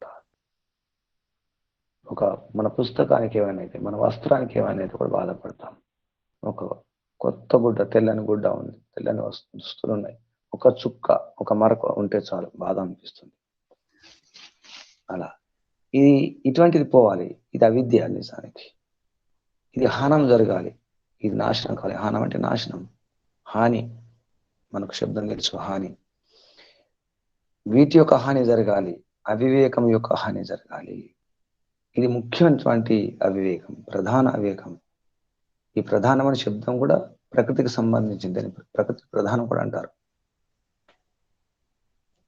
ఒక మన పుస్తకానికి ఏమైనా అయితే, మన వస్త్రానికి ఏమైనా అయితే కూడా బాధపడతాం. ఒక కొత్త గుడ్డ, తెల్లని గుడ్డ ఉంది, తెల్లని దుస్తులు ఉన్నాయి, ఒక చుక్క, ఒక మరక ఉంటే చాలు బాధ అనిపిస్తుంది. అలా ఇటువంటిది పోవాలి. ఇది అవిద్య నిజానికి. ఇది హానం జరగాలి, ఇది నాశనం కావాలి. హానం అంటే నాశనం, హాని. మనకు శబ్దం తెలుసు, హాని. వీటి యొక్క హాని జరగాలి, అవివేకం యొక్క హాని జరగాలి. ఇది ముఖ్యమైనటువంటి అవివేకం, ప్రధాన అవివేకం. ఈ ప్రధానమైన శబ్దం కూడా ప్రకృతికి సంబంధించింది. ప్రకృతి ప్రధానం కూడా అంటారు.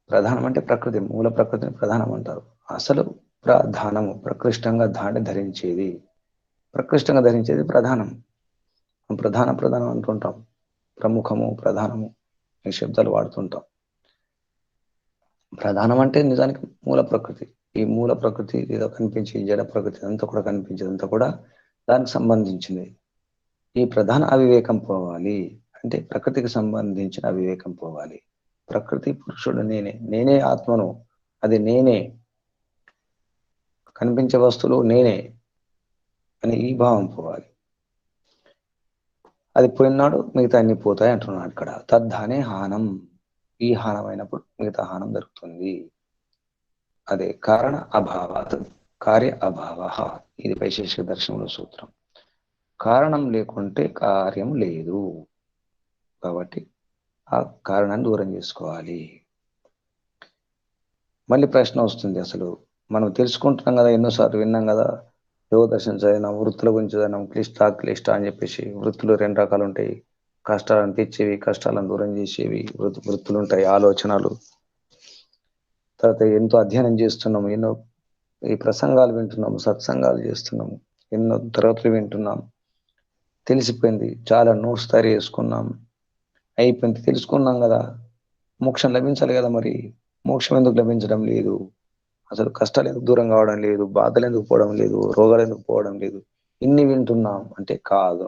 ప్రధానం అంటే ప్రకృతి, మూల ప్రకృతిని ప్రధానం అంటారు. అసలు ప్రధానము, ప్రకృష్టంగా ధరించేది, ప్రకృష్టంగా ధరించేది ప్రధానం. ప్రధానం అంటుంటాం, ప్రముఖము, ప్రధానము ఈ శబ్దాలు వాడుతుంటాం. ప్రధానం అంటే నిజానికి మూల ప్రకృతి. ఈ మూల ప్రకృతి ఏదో కనిపించి జడ ప్రకృతి అంతా కూడా కనిపించేదంతా కూడా దానికి సంబంధించింది. ఈ ప్రధాన అవివేకం పోవాలి అంటే ప్రకృతికి సంబంధించిన అవివేకం పోవాలి. ప్రకృతి పురుషుడు నేనే ఆత్మను, అది నేనే, కనిపించే వస్తువులు నేనే అని ఈ భావం పోవాలి. అది పోయినాడు మిగతా అన్ని పోతాయి అంటున్నాడు ఇక్కడ. తద్ధానే హానం. ఈ హానం అయినప్పుడు మిగతా హానం దొరుకుతుంది. అదే కారణ అభావాత్ కార్య అభావ. ఇది వైశేషిక దర్శనంలో సూత్రం. కారణం లేకుంటే కార్యం లేదు. కాబట్టి ఆ కారణాన్ని దూరం చేసుకోవాలి. మళ్ళీ ప్రశ్న వస్తుంది, అసలు మనం తెలుసుకుంటున్నాం కదా, ఎన్నోసార్లు విన్నాం కదా, యోగ దర్శనం చదివినాం, వృత్తుల గురించి చదివినాం, క్లిష్ట అని చెప్పేసి. వృత్తులు 2 రకాలు ఉంటాయి, కష్టాలను తెచ్చేవి, కష్టాలను దూరం చేసేవి వృత్తులు ఉంటాయి, ఆలోచనలు. తర్వాత ఎంతో అధ్యయనం చేస్తున్నాము, ఎన్నో ఈ ప్రసంగాలు వింటున్నాము, సత్సంగాలు చేస్తున్నాము, ఎన్నో తరగతులు వింటున్నాం, తెలిసిపోయింది, చాలా నోట్స్ తయారు చేసుకున్నాం, అయిపోయింది, తెలుసుకున్నాం కదా, మోక్షం లభించాలి కదా. మరి మోక్షం ఎందుకు లభించడం లేదు? అసలు కష్టాలు ఎందుకు దూరం కావడం లేదు? బాధలు ఎందుకు పోవడం లేదు? రోగాలు ఎందుకు పోవడం లేదు? ఇన్ని వింటున్నాం అంటే కాదు.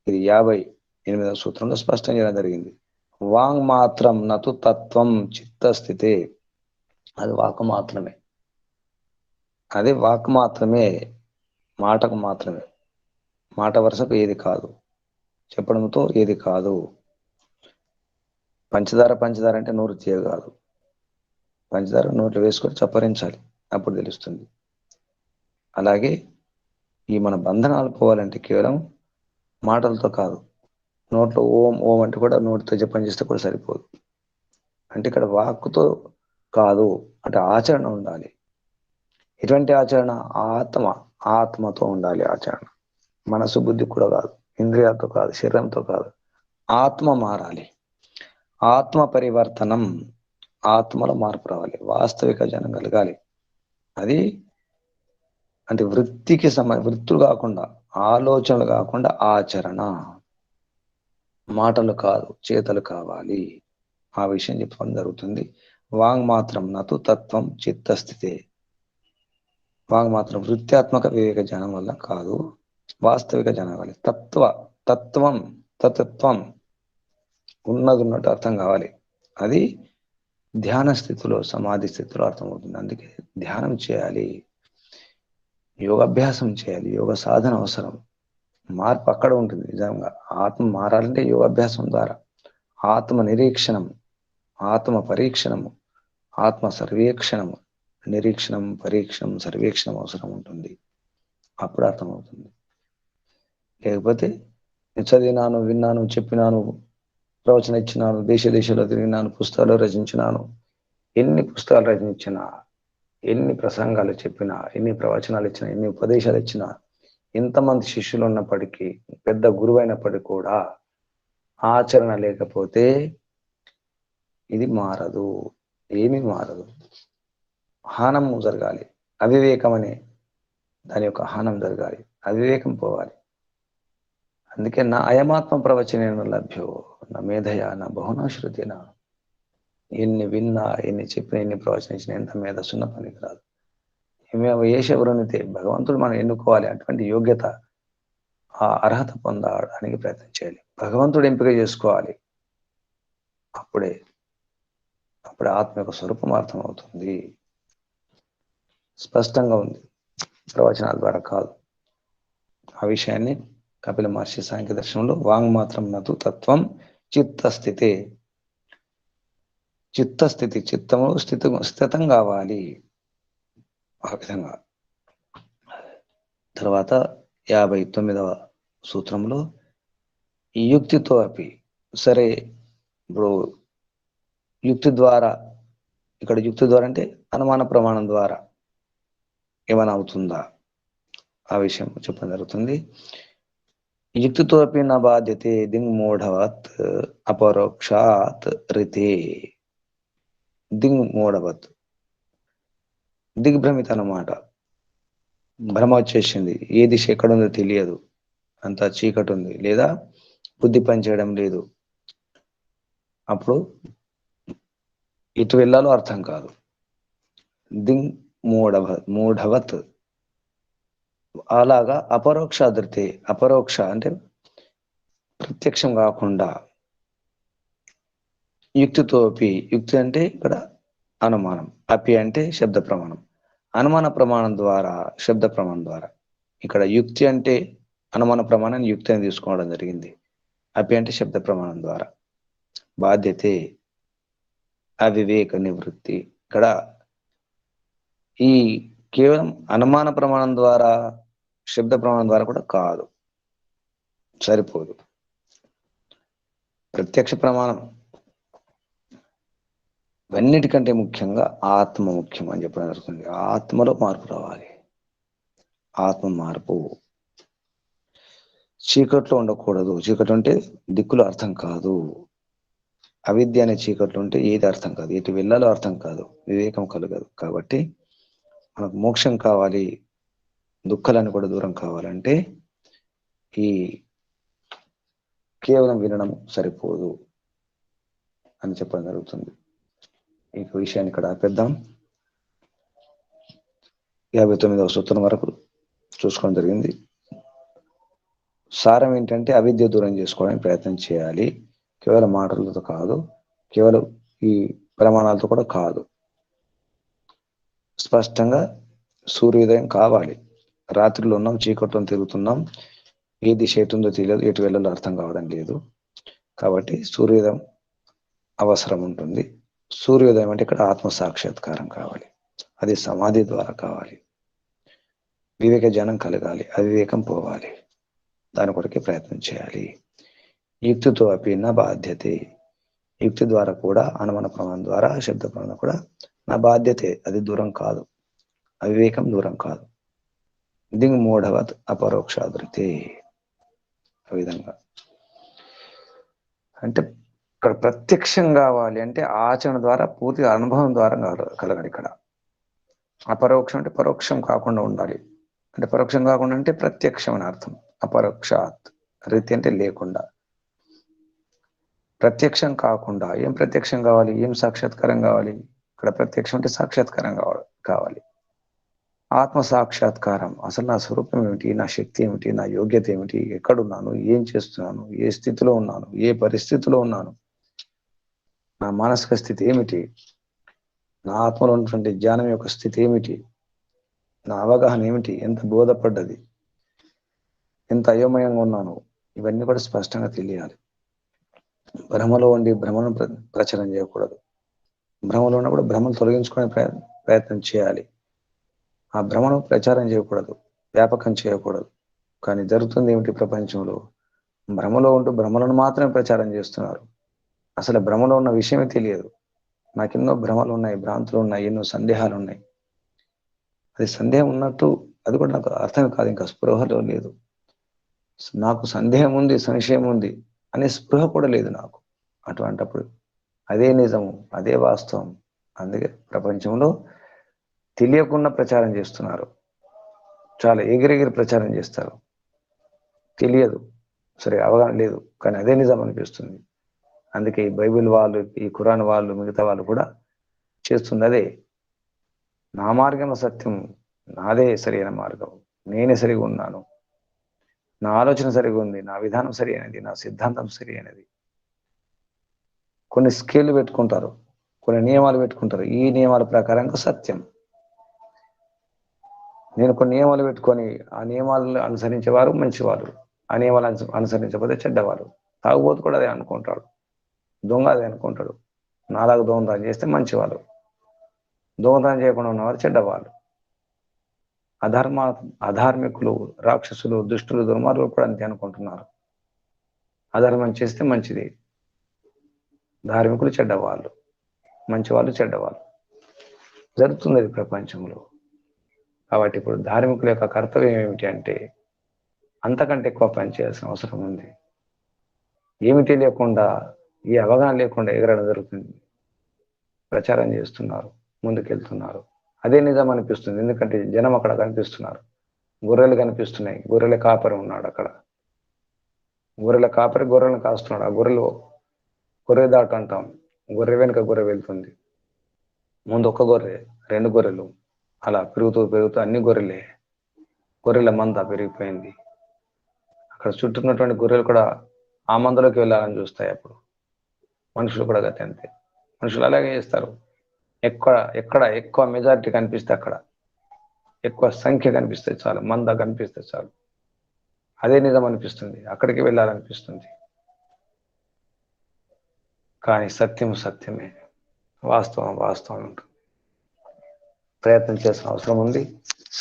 ఇది 58వ సూత్రంలో స్పష్టం చేయడం జరిగింది. వాంగ్ మాత్రం నతు తత్వం చిత్తస్థితే. అది వాక్ మాత్రమే, అది వాక్ మాత్రమే, మాటకు మాత్రమే, మాట వరుసకు ఏది కాదు, చెప్పడంతో ఏది కాదు. పంచదార అంటే నోరు తీయ కాదు, పంచదార నోట్లో వేసుకొని చప్పరించాలి, అప్పుడు తెలుస్తుంది. అలాగే ఈ మన బంధనాలు పోవాలంటే కేవలం మాటలతో కాదు, నోట్లో ఓం ఓం అంటే కూడా నోటితో జపం చేస్తే కూడా సరిపోదు. అంటే ఇక్కడ వాక్కుతో కాదు, అంటే ఆచరణ ఉండాలి. ఎటువంటి ఆచరణ? ఆత్మతో ఉండాలి ఆచరణ. మనసు బుద్ధి కూడా కాదు, ఇంద్రియాలతో కాదు, శరీరంతో కాదు, ఆత్మ మారాలి. ఆత్మ పరివర్తనం, ఆత్మలో మార్పు రావాలి, వాస్తవిక జనం కలగాలి. అది అంటే వృత్తులు కాకుండా, ఆలోచనలు కాకుండా ఆచరణ, మాటలు కాదు చేతలు కావాలి. ఆ విషయం చెప్పడం జరుగుతుంది. వాంగ్ మాత్రం నతు తత్వం చిత్తస్థితే. వాంగ్ మాత్రం వృత్యాత్మక వివేక జ్ఞానం వల్ల కాదు, వాస్తవిక జ్ఞానం కావాలి. తత్వం ఉన్నట్టు అర్థం కావాలి. అది ధ్యాన స్థితిలో, సమాధి స్థితిలో అర్థమవుతుంది. అందుకే ధ్యానం చేయాలి, యోగాభ్యాసం చేయాలి, యోగ సాధన అవసరం. మార్పు అక్కడ ఉంటుంది. నిజంగా ఆత్మ మారాలంటే యోగాభ్యాసం ద్వారా. ఆత్మ నిరీక్షణం, ఆత్మ పరీక్షణము, ఆత్మ సర్వేక్షణము, నిరీక్షణం, పరీక్షణం, సర్వేక్షణం అవసరం ఉంటుంది. అప్పుడు అర్థమవుతుంది. లేకపోతే నేను చదివినాను, విన్నాను, చెప్పినాను, ప్రవచన ఇచ్చినాను, దేశాల్లో తిరిగినాను, పుస్తకాలు రచించినాను, ఎన్ని పుస్తకాలు రచించినా, ఎన్ని ప్రసంగాలు చెప్పినా, ఎన్ని ప్రవచనాలు ఇచ్చినా, ఎన్ని ఉపదేశాలు ఇచ్చినా, ఎంతమంది శిష్యులు ఉన్నప్పటికీ, పెద్ద గురువు అయినప్పటికీ కూడా ఆచరణ లేకపోతే ఇది మారదు, ఏమీ మారదు. హానము జరగాలి, అవివేకం అనే దాని యొక్క హానం జరగాలి, అవివేకం పోవాలి. అందుకే నా అయమాత్మ ప్రవచనేన లభ్యో నా మేధయ నా బహునాశ్రుతిన. ఎన్ని విన్నా, ఎన్ని చెప్పినా, ఎన్ని ప్రవచనించినా ఎంత మేధస్సున్న పనికి రాదు. ఏషవరునితే భగవంతుడు మనం ఎన్నుకోవాలి, అటువంటి యోగ్యత, ఆ అర్హత పొందడానికి ప్రయత్నం చేయాలి. భగవంతుడు ఎంపిక చేసుకోవాలి. అప్పుడే ఆత్మ యొక్క స్వరూపం అర్థమవుతుంది. స్పష్టంగా ఉంది, ప్రవచనాల ద్వారా కాదు. ఆ విషయాన్ని కపిల మహర్షి సాంఖ్య దర్శనంలో వాంగ్మాత్రం నతు తత్వం చిత్తస్థితే, చిత్తస్థితి, చిత్తము స్థితం కావాలి. ఆ విధంగా తర్వాత 59వ సూత్రంలో ఈ యుక్తితో అపి, సరే ఇప్పుడు యుక్తి ద్వారా, ఇక్కడ యుక్తి ద్వారా అంటే అనుమాన ప్రమాణం ద్వారా ఏమైనా అవుతుందా ఆ విషయం చెప్పడం జరుగుతుంది. యుక్తితో అపి నా బాధ్యతే దింగ్మూఢవత్ అపరోక్షాత్ రితే. దింగ్మూఢవత్, దిగ్భ్రమిత అన్నమాట. భ్రమ వచ్చేసింది, ఏ దిశ ఎక్కడుందో తెలియదు, అంతా చీకటి ఉంది, లేదా బుద్ధి పనిచేయడం లేదు. అప్పుడు ఇటు వెళ్ళాలో అర్థం కాదు. దింగ్ మూఢవత్, అలాగా అపరోక్షాదృతే. అపరోక్ష అంటే ప్రత్యక్షం కాకుండా, యుక్తితోపి, యుక్తి అంటే ఇక్కడ అనుమానం, అపి అంటే శబ్ద ప్రమాణం, అనుమాన ప్రమాణం ద్వారా, శబ్ద ప్రమాణం ద్వారా. ఇక్కడ యుక్తి అంటే అనుమాన ప్రమాణాన్ని యుక్తి అని తీసుకోవడం జరిగింది. అపి అంటే శబ్ద ప్రమాణం ద్వారా. బాధ్యతే అవివేక నివృత్తి. ఇక్కడ ఈ కేవలం అనుమాన ప్రమాణం ద్వారా, శబ్ద ప్రమాణం ద్వారా కూడా కాదు, సరిపోదు. ప్రత్యక్ష ప్రమాణం ఇవన్నిటికంటే ముఖ్యంగా ఆత్మ ముఖ్యం అని చెప్పడం జరుగుతుంది. ఆత్మలో మార్పు రావాలి, ఆత్మ మార్పు. చీకట్లో ఉండకూడదు. చీకటి ఉంటే దిక్కులు అర్థం కాదు. అవిద్య అనే చీకట్లు ఉంటే ఏది అర్థం కాదు, ఎటు వెళ్ళాలో అర్థం కాదు, వివేకం కలగదు. కాబట్టి మనకు మోక్షం కావాలి, దుఃఖాలను కూడా దూరం కావాలంటే ఈ కేవలం వినడం సరిపోదు అని చెప్పడం జరుగుతుంది. ఈ విషయాన్ని ఇక్కడ ఆపేద్దాం. 59వ సూత్రం వరకు చూసుకోవడం జరిగింది. సారం ఏంటంటే అవిద్య దూరం చేసుకోవడానికి ప్రయత్నం చేయాలి. కేవలం మాటలతో కాదు, కేవలం ఈ ప్రమాణాలతో కూడా కాదు. స్పష్టంగా సూర్యోదయం కావాలి. రాత్రిలో ఉన్నాం, చీకట్లో తిరుగుతున్నాం, ఏ దిశ ఎటుందో తెలియదు, ఎటు వెళ్ళాలో అర్థం కావడం లేదు. కాబట్టి సూర్యోదయం అవసరం ఉంటుంది. సూర్యోదయం అంటే ఇక్కడ ఆత్మ సాక్షాత్కారం కావాలి, అది సమాధి ద్వారా కావాలి. వివేక జ్ఞానం కలగాలి, అవివేకం పోవాలి. దాని కొరకే ప్రయత్నం చేయాలి. యుక్తితో అపి నా బాధ్యతే, యుక్తి ద్వారా కూడా, అనుమాన ప్రమాణం ద్వారా, శబ్ద ప్రమాణం కూడా నా బాధ్యతే, అది దూరం కాదు, అవివేకం దూరం కాదు. దింగ్ మూఢవత్ అపరోక్షాదృతే. ఆ విధంగా అంటే ఇక్కడ ప్రత్యక్షం కావాలి అంటే ఆచరణ ద్వారా, పూర్తిగా అనుభవం ద్వారా కలగాలి. ఇక్కడ అపరోక్షం అంటే పరోక్షం కాకుండా ఉండాలి. అంటే పరోక్షం కాకుండా అంటే ప్రత్యక్షం అని అర్థం. అపరోక్షాత్ రీతి అంటే లేకుండా, ప్రత్యక్షం కాకుండా. ఏం ప్రత్యక్షం కావాలి, ఏం సాక్షాత్కారం కావాలి? ఇక్కడ ప్రత్యక్షం అంటే సాక్షాత్కారం కావాలి, ఆత్మ సాక్షాత్కారం. అసలు నా స్వరూపం ఏమిటి, నా శక్తి ఏమిటి, నా యోగ్యత ఏమిటి, ఎక్కడున్నాను, ఏం చేస్తున్నాను, ఏ స్థితిలో ఉన్నాను, ఏ పరిస్థితిలో ఉన్నాను, నా మానసిక స్థితి ఏమిటి, నా ఆత్మలో ఉన్నటువంటి జ్ఞానం యొక్క స్థితి ఏమిటి, నా అవగాహన ఏమిటి, ఎంత బోధపడ్డది, ఎంత అయోమయంగా ఉన్నాను, ఇవన్నీ కూడా స్పష్టంగా తెలియాలి. భ్రమలో ఉండి భ్రమను ప్రచారం చేయకూడదు. భ్రమలో ఉన్నప్పుడు భ్రమను తొలగించుకునే ప్రయత్నం చేయాలి. ఆ భ్రమను ప్రచారం చేయకూడదు, వ్యాపకం చేయకూడదు. కానీ జరుగుతుంది ఏమిటి ప్రపంచంలో? భ్రమలో ఉంటూ భ్రమలను మాత్రమే ప్రచారం చేస్తున్నారు. అసలు భ్రమలో ఉన్న విషయమే తెలియదు. నాకు ఎన్నో భ్రమలు ఉన్నాయి, భ్రాంతులు ఉన్నాయి, ఎన్నో సందేహాలు ఉన్నాయి. అది సందేహం ఉన్నట్టు అది కూడా నాకు అర్థం కాదు, ఇంకా స్పృహలో లేదు. నాకు సందేహం ఉంది, సంశయం ఉంది అనే స్పృహ కూడా లేదు నాకు. అటువంటప్పుడు అదే నిజము, అదే వాస్తవం. అందుకే ప్రపంచంలో తెలియకుండా ప్రచారం చేస్తున్నారు. చాలా ఎగిరెగిరి ప్రచారం చేస్తారు. తెలియదు, సరే అవగాహన లేదు, కానీ అదే నిజం అనిపిస్తుంది. అందుకే ఈ బైబిల్ వాళ్ళు, ఈ ఖురాన్ వాళ్ళు, మిగతా వాళ్ళు కూడా చేస్తుంది అదే. నా మార్గం సత్యం, నాదే సరైన మార్గం, నేనే సరిగా ఉన్నాను, నా ఆలోచన సరిగా ఉంది, నా విధానం సరి అయినది, నా సిద్ధాంతం సరి అయినది. కొన్ని స్కేళ్ళు పెట్టుకుంటారు, కొన్ని నియమాలు పెట్టుకుంటారు. ఈ నియమాల ప్రకారంగా సత్యం. నేను కొన్ని నియమాలు పెట్టుకొని ఆ నియమాలను అనుసరించేవారు మంచివారు, ఆ నియమాలు అనుసరించకపోతే చెడ్డవారు. తాగుబోతు కూడా అదే అనుకుంటాడు, దొంగ అదే అనుకుంటాడు. నాలాగా దొంగతనం చేస్తే మంచివాళ్ళు, దొంగతనం చేయకుండా ఉన్నవారు చెడ్డవాళ్ళు. అధార్మికులు, రాక్షసులు, దుష్టులు, దుర్మార్గులు కూడా అంతే అనుకుంటున్నారు. అధర్మం చేస్తే మంచిది, ధార్మికులు చెడ్డవాళ్ళు, మంచివాళ్ళు చెడ్డవాళ్ళు. జరుగుతుంది అది ప్రపంచంలో. కాబట్టి ఇప్పుడు ధార్మికుల యొక్క కర్తవ్యం ఏమిటి అంటే అంతకంటే ఎక్కువ పని చేయాల్సిన అవసరం ఉంది. ఏమి తెలియకుండా, ఈ అవగాహన లేకుండా ఎగరడం జరుగుతుంది. ప్రచారం చేస్తున్నారు, ముందుకెళ్తున్నారు. అదే నిజం అనిపిస్తుంది, ఎందుకంటే జనం అక్కడ కనిపిస్తున్నారు, గొర్రెలు కనిపిస్తున్నాయి, గొర్రెల కాపరి ఉన్నాడు అక్కడ, గొర్రెల కాపరి గొర్రెలను కాస్తున్నాడు. ఆ గొర్రె దాట అంటాం, గొర్రె వెనుక గొర్రె వెళ్తుంది, ముందు ఒక గొర్రె, రెండు గొర్రెలు, అలా పెరుగుతూ పెరుగుతూ అన్ని గొర్రెల మంద పెరిగిపోయింది. అక్కడ చుట్టూన్నటువంటి గొర్రెలు కూడా ఆ మందలోకి వెళ్ళాలని చూస్తాయి. అప్పుడు మనుషులు కూడా గతి అంతే, మనుషులు అలాగే చేస్తారు. ఎక్కడ ఎక్కువ మెజారిటీ కనిపిస్తే, అక్కడ ఎక్కువ సంఖ్య కనిపిస్తే చాలు, మంద కనిపిస్తే చాలు, అదే నిజం అనిపిస్తుంది, అక్కడికి వెళ్ళాలనిపిస్తుంది. కానీ సత్యం సత్యమే, వాస్తవం వాస్తవం ఉంటుంది. ప్రయత్నం చేసిన అవసరం ఉంది,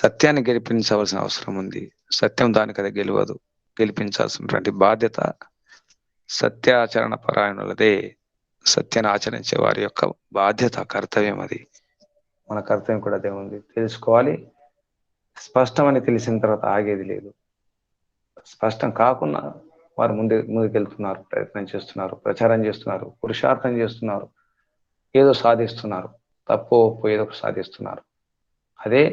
సత్యాన్ని గెలిపించవలసిన అవసరం ఉంది. సత్యం దానికదే గెలవదు, గెలిపించాల్సినటువంటి బాధ్యత సత్యాచరణ పరాయణులదే. సత్యాన్ని ఆచరించే వారి యొక్క బాధ్యత, కర్తవ్యం అది. మన కర్తవ్యం కూడా అదే ఉంది, తెలుసుకోవాలి. స్పష్టమని తెలిసిన తర్వాత ఆగేది లేదు. స్పష్టం కాకుండా వారు ముందుకెళ్తున్నారు, ప్రయత్నం చేస్తున్నారు, ప్రచారం చేస్తున్నారు, పురుషార్థం చేస్తున్నారు, ఏదో సాధిస్తున్నారు, తప్పు ఒప్పు ఏదో సాధిస్తున్నారు. అదే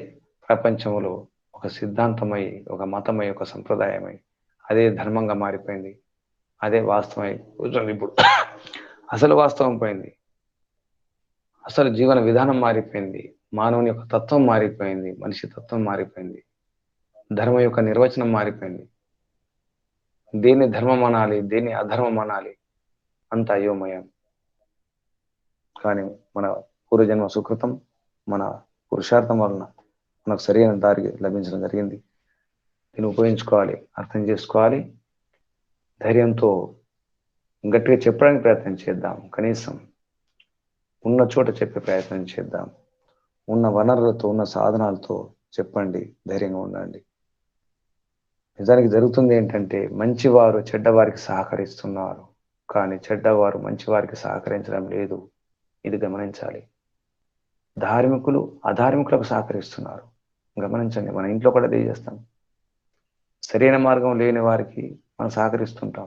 ప్రపంచంలో ఒక సిద్ధాంతమై, ఒక మతమై, ఒక సంప్రదాయమై, అదే ధర్మంగా మారిపోయింది, అదే వాస్తవమై కూర్చొని ఇప్పుడు అసలు వాస్తవం పోయింది, అసలు జీవన విధానం మారిపోయింది, మానవుని యొక్క తత్వం మారిపోయింది, మనిషి తత్వం మారిపోయింది, ధర్మం యొక్క నిర్వచనం మారిపోయింది. దేన్ని ధర్మం అనాలి, దేన్ని అధర్మం అనాలి, అంత అయోమయం. కానీ మన పూర్వజన్మ సుకృతం, మన పురుషార్థం వలన మనకు సరైన దారి లభించడం జరిగింది. దీన్ని ఉపయోగించుకోవాలి, అర్థం చేసుకోవాలి. ధైర్యంతో గట్టిగా చెప్పడానికి ప్రయత్నం చేద్దాం. కనీసం ఉన్న చోట చెప్పే ప్రయత్నం చేద్దాం. ఉన్న వనరులతో, ఉన్న సాధనాలతో చెప్పండి, ధైర్యంగా ఉండండి. నిజానికి జరుగుతుంది ఏంటంటే మంచివారు చెడ్డవారికి సహకరిస్తున్నారు, కానీ చెడ్డవారు మంచివారికి సహకరించడం లేదు. ఇది గమనించాలి. ధార్మికులు అధార్మికులకు సహకరిస్తున్నారు, గమనించండి. మన ఇంట్లో కూడా అదే చేస్తాం. సరైన మార్గం లేని వారికి మనం సహకరిస్తుంటాం.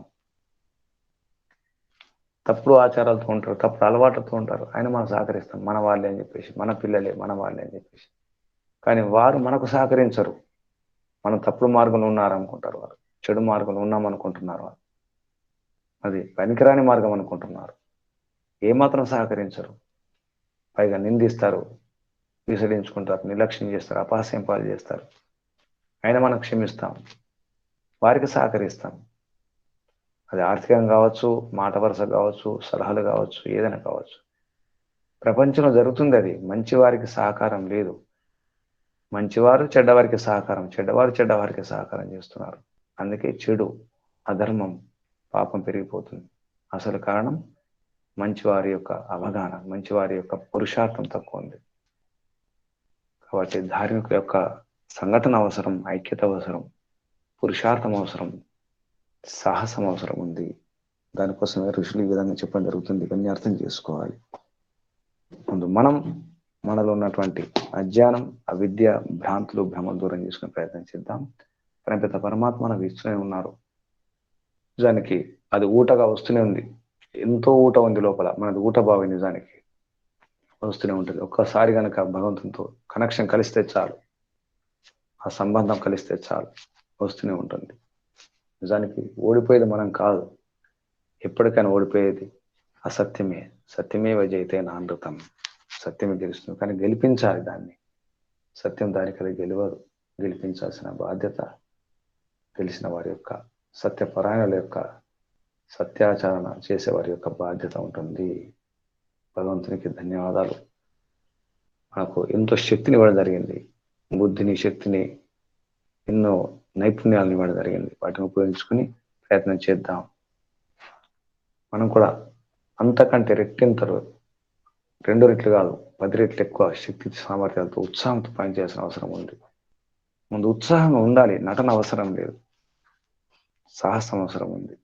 తప్పుడు ఆచారాలతో ఉంటారు, తప్పుడు అలవాట్లతో ఉంటారు, ఆయన మనం సహకరిస్తాం, మన వాళ్ళే అని చెప్పేసి, మన పిల్లలే, మన వాళ్ళే అని చెప్పేసి. కానీ వారు మనకు సహకరించరు. మనం తప్పుడు మార్గంలో ఉన్నారనుకుంటారు, వారు చెడు మార్గంలో ఉన్నామనుకుంటున్నారు, వారు అది పనికిరాని మార్గం అనుకుంటున్నారు. ఏమాత్రం సహకరించరు, పైగా నిందిస్తారు, విసడించుకుంటారు, నిర్లక్ష్యం చేస్తారు, అపహాస్యం పాలు చేస్తారు. అయినా మనం క్షమిస్తాం, వారికి సహకరిస్తాం. అది ఆర్థికంగా కావచ్చు, మాట వరుస కావచ్చు, సలహాలు కావచ్చు, ఏదైనా కావచ్చు. ప్రపంచంలో జరుగుతుంది అది. మంచివారికి సహకారం లేదు, మంచివారు చెడ్డవారికి సహకారం, చెడ్డవారు చెడ్డవారికి సహకారం చేస్తున్నారు. అందుకే చెడు, అధర్మం, పాపం పెరిగిపోతుంది. అసలు కారణం మంచివారి యొక్క అవగాహన, మంచివారి యొక్క పురుషార్థం తక్కువ ఉంది. కాబట్టి ధార్మికుల యొక్క సంఘటన అవసరం, ఐక్యత అవసరం, పురుషార్థం అవసరం, సాహసం అవసరం ఉంది. దానికోసమే ఋషులు ఈ విధంగా చెప్పడం జరుగుతుంది. ఇవన్నీ అర్థం చేసుకోవాలి. ముందు మనలో ఉన్నటువంటి అజ్ఞానం, అవిద్య, భ్రాంతులు, భ్రమలు దూరం చేసుకునే ప్రయత్నం చేద్దాం. పెద్ద పరమాత్మ మనకు ఇస్తూనే ఉన్నారు. నిజానికి అది ఊటగా వస్తూనే ఉంది. ఎంతో ఊట ఉంది లోపల. మనది ఊట బావి నిజానికి వస్తూనే ఉంటుంది. ఒక్కసారి కనుక భగవంతునితో కనెక్షన్ కలిస్తే చాలు, ఆ సంబంధం కలిస్తే చాలు, వస్తూనే ఉంటుంది. నిజానికి ఓడిపోయేది మనం కాదు, ఎప్పటికైనా ఓడిపోయేది అసత్యమే. సత్యమే జయతే నానృతం. సత్యమే గెలుస్తుంది, కానీ గెలిపించాలి దాన్ని. సత్యం దానికి అది గెలవదు. గెలిపించాల్సిన బాధ్యత తెలిసిన వారి యొక్క, సత్యపరాయణుల యొక్క, సత్యాచరణ చేసేవారి యొక్క బాధ్యత ఉంటుంది. భగవంతునికి ధన్యవాదాలు. మనకు ఎంతో శక్తిని ఇవ్వడం జరిగింది, బుద్ధిని, శక్తిని, ఎన్నో నైపుణ్యాలను ఇవ్వడం జరిగింది. వాటిని ఉపయోగించుకుని ప్రయత్నం చేద్దాం. మనం కూడా అంతకంటే రెట్టింతలు, 2 రెట్లు కాదు 10 రెట్లు ఎక్కువ శక్తి సామర్థ్యాలతో, ఉత్సాహంతో పనిచేయాల్సిన అవసరం ఉంది. ముందు ఉత్సాహంగా ఉండాలి. నటన అవసరం లేదు, సాహసం అవసరం ఉంది.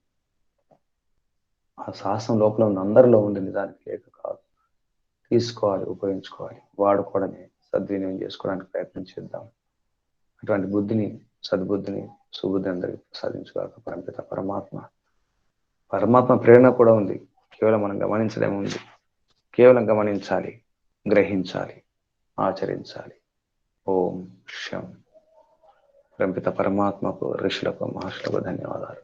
ఆ సాహసం లోపల ఉన్న అందరిలో ఉంది, నిజానికి లేక కాదు. తీసుకోవాలి, ఉపయోగించుకోవాలి, వాడుకోవడమే, సద్వినియోగం చేసుకోవడానికి ప్రయత్నం చేద్దాం. అటువంటి బుద్ధిని, సద్బుద్ధిని, సుబుద్ధిని అందరికీ ప్రసాదించుగాక పరమపిత పరమాత్మ. ప్రేరణ కూడా ఉంది. కేవలం మనం గమనించడమే ఉంది. కేవలం గమనించాలి, గ్రహించాలి, ఆచరించాలి. ఓం శం. పరమపిత పరమాత్మకు, ఋషులకు, మహర్షులకు ధన్యవాదాలు.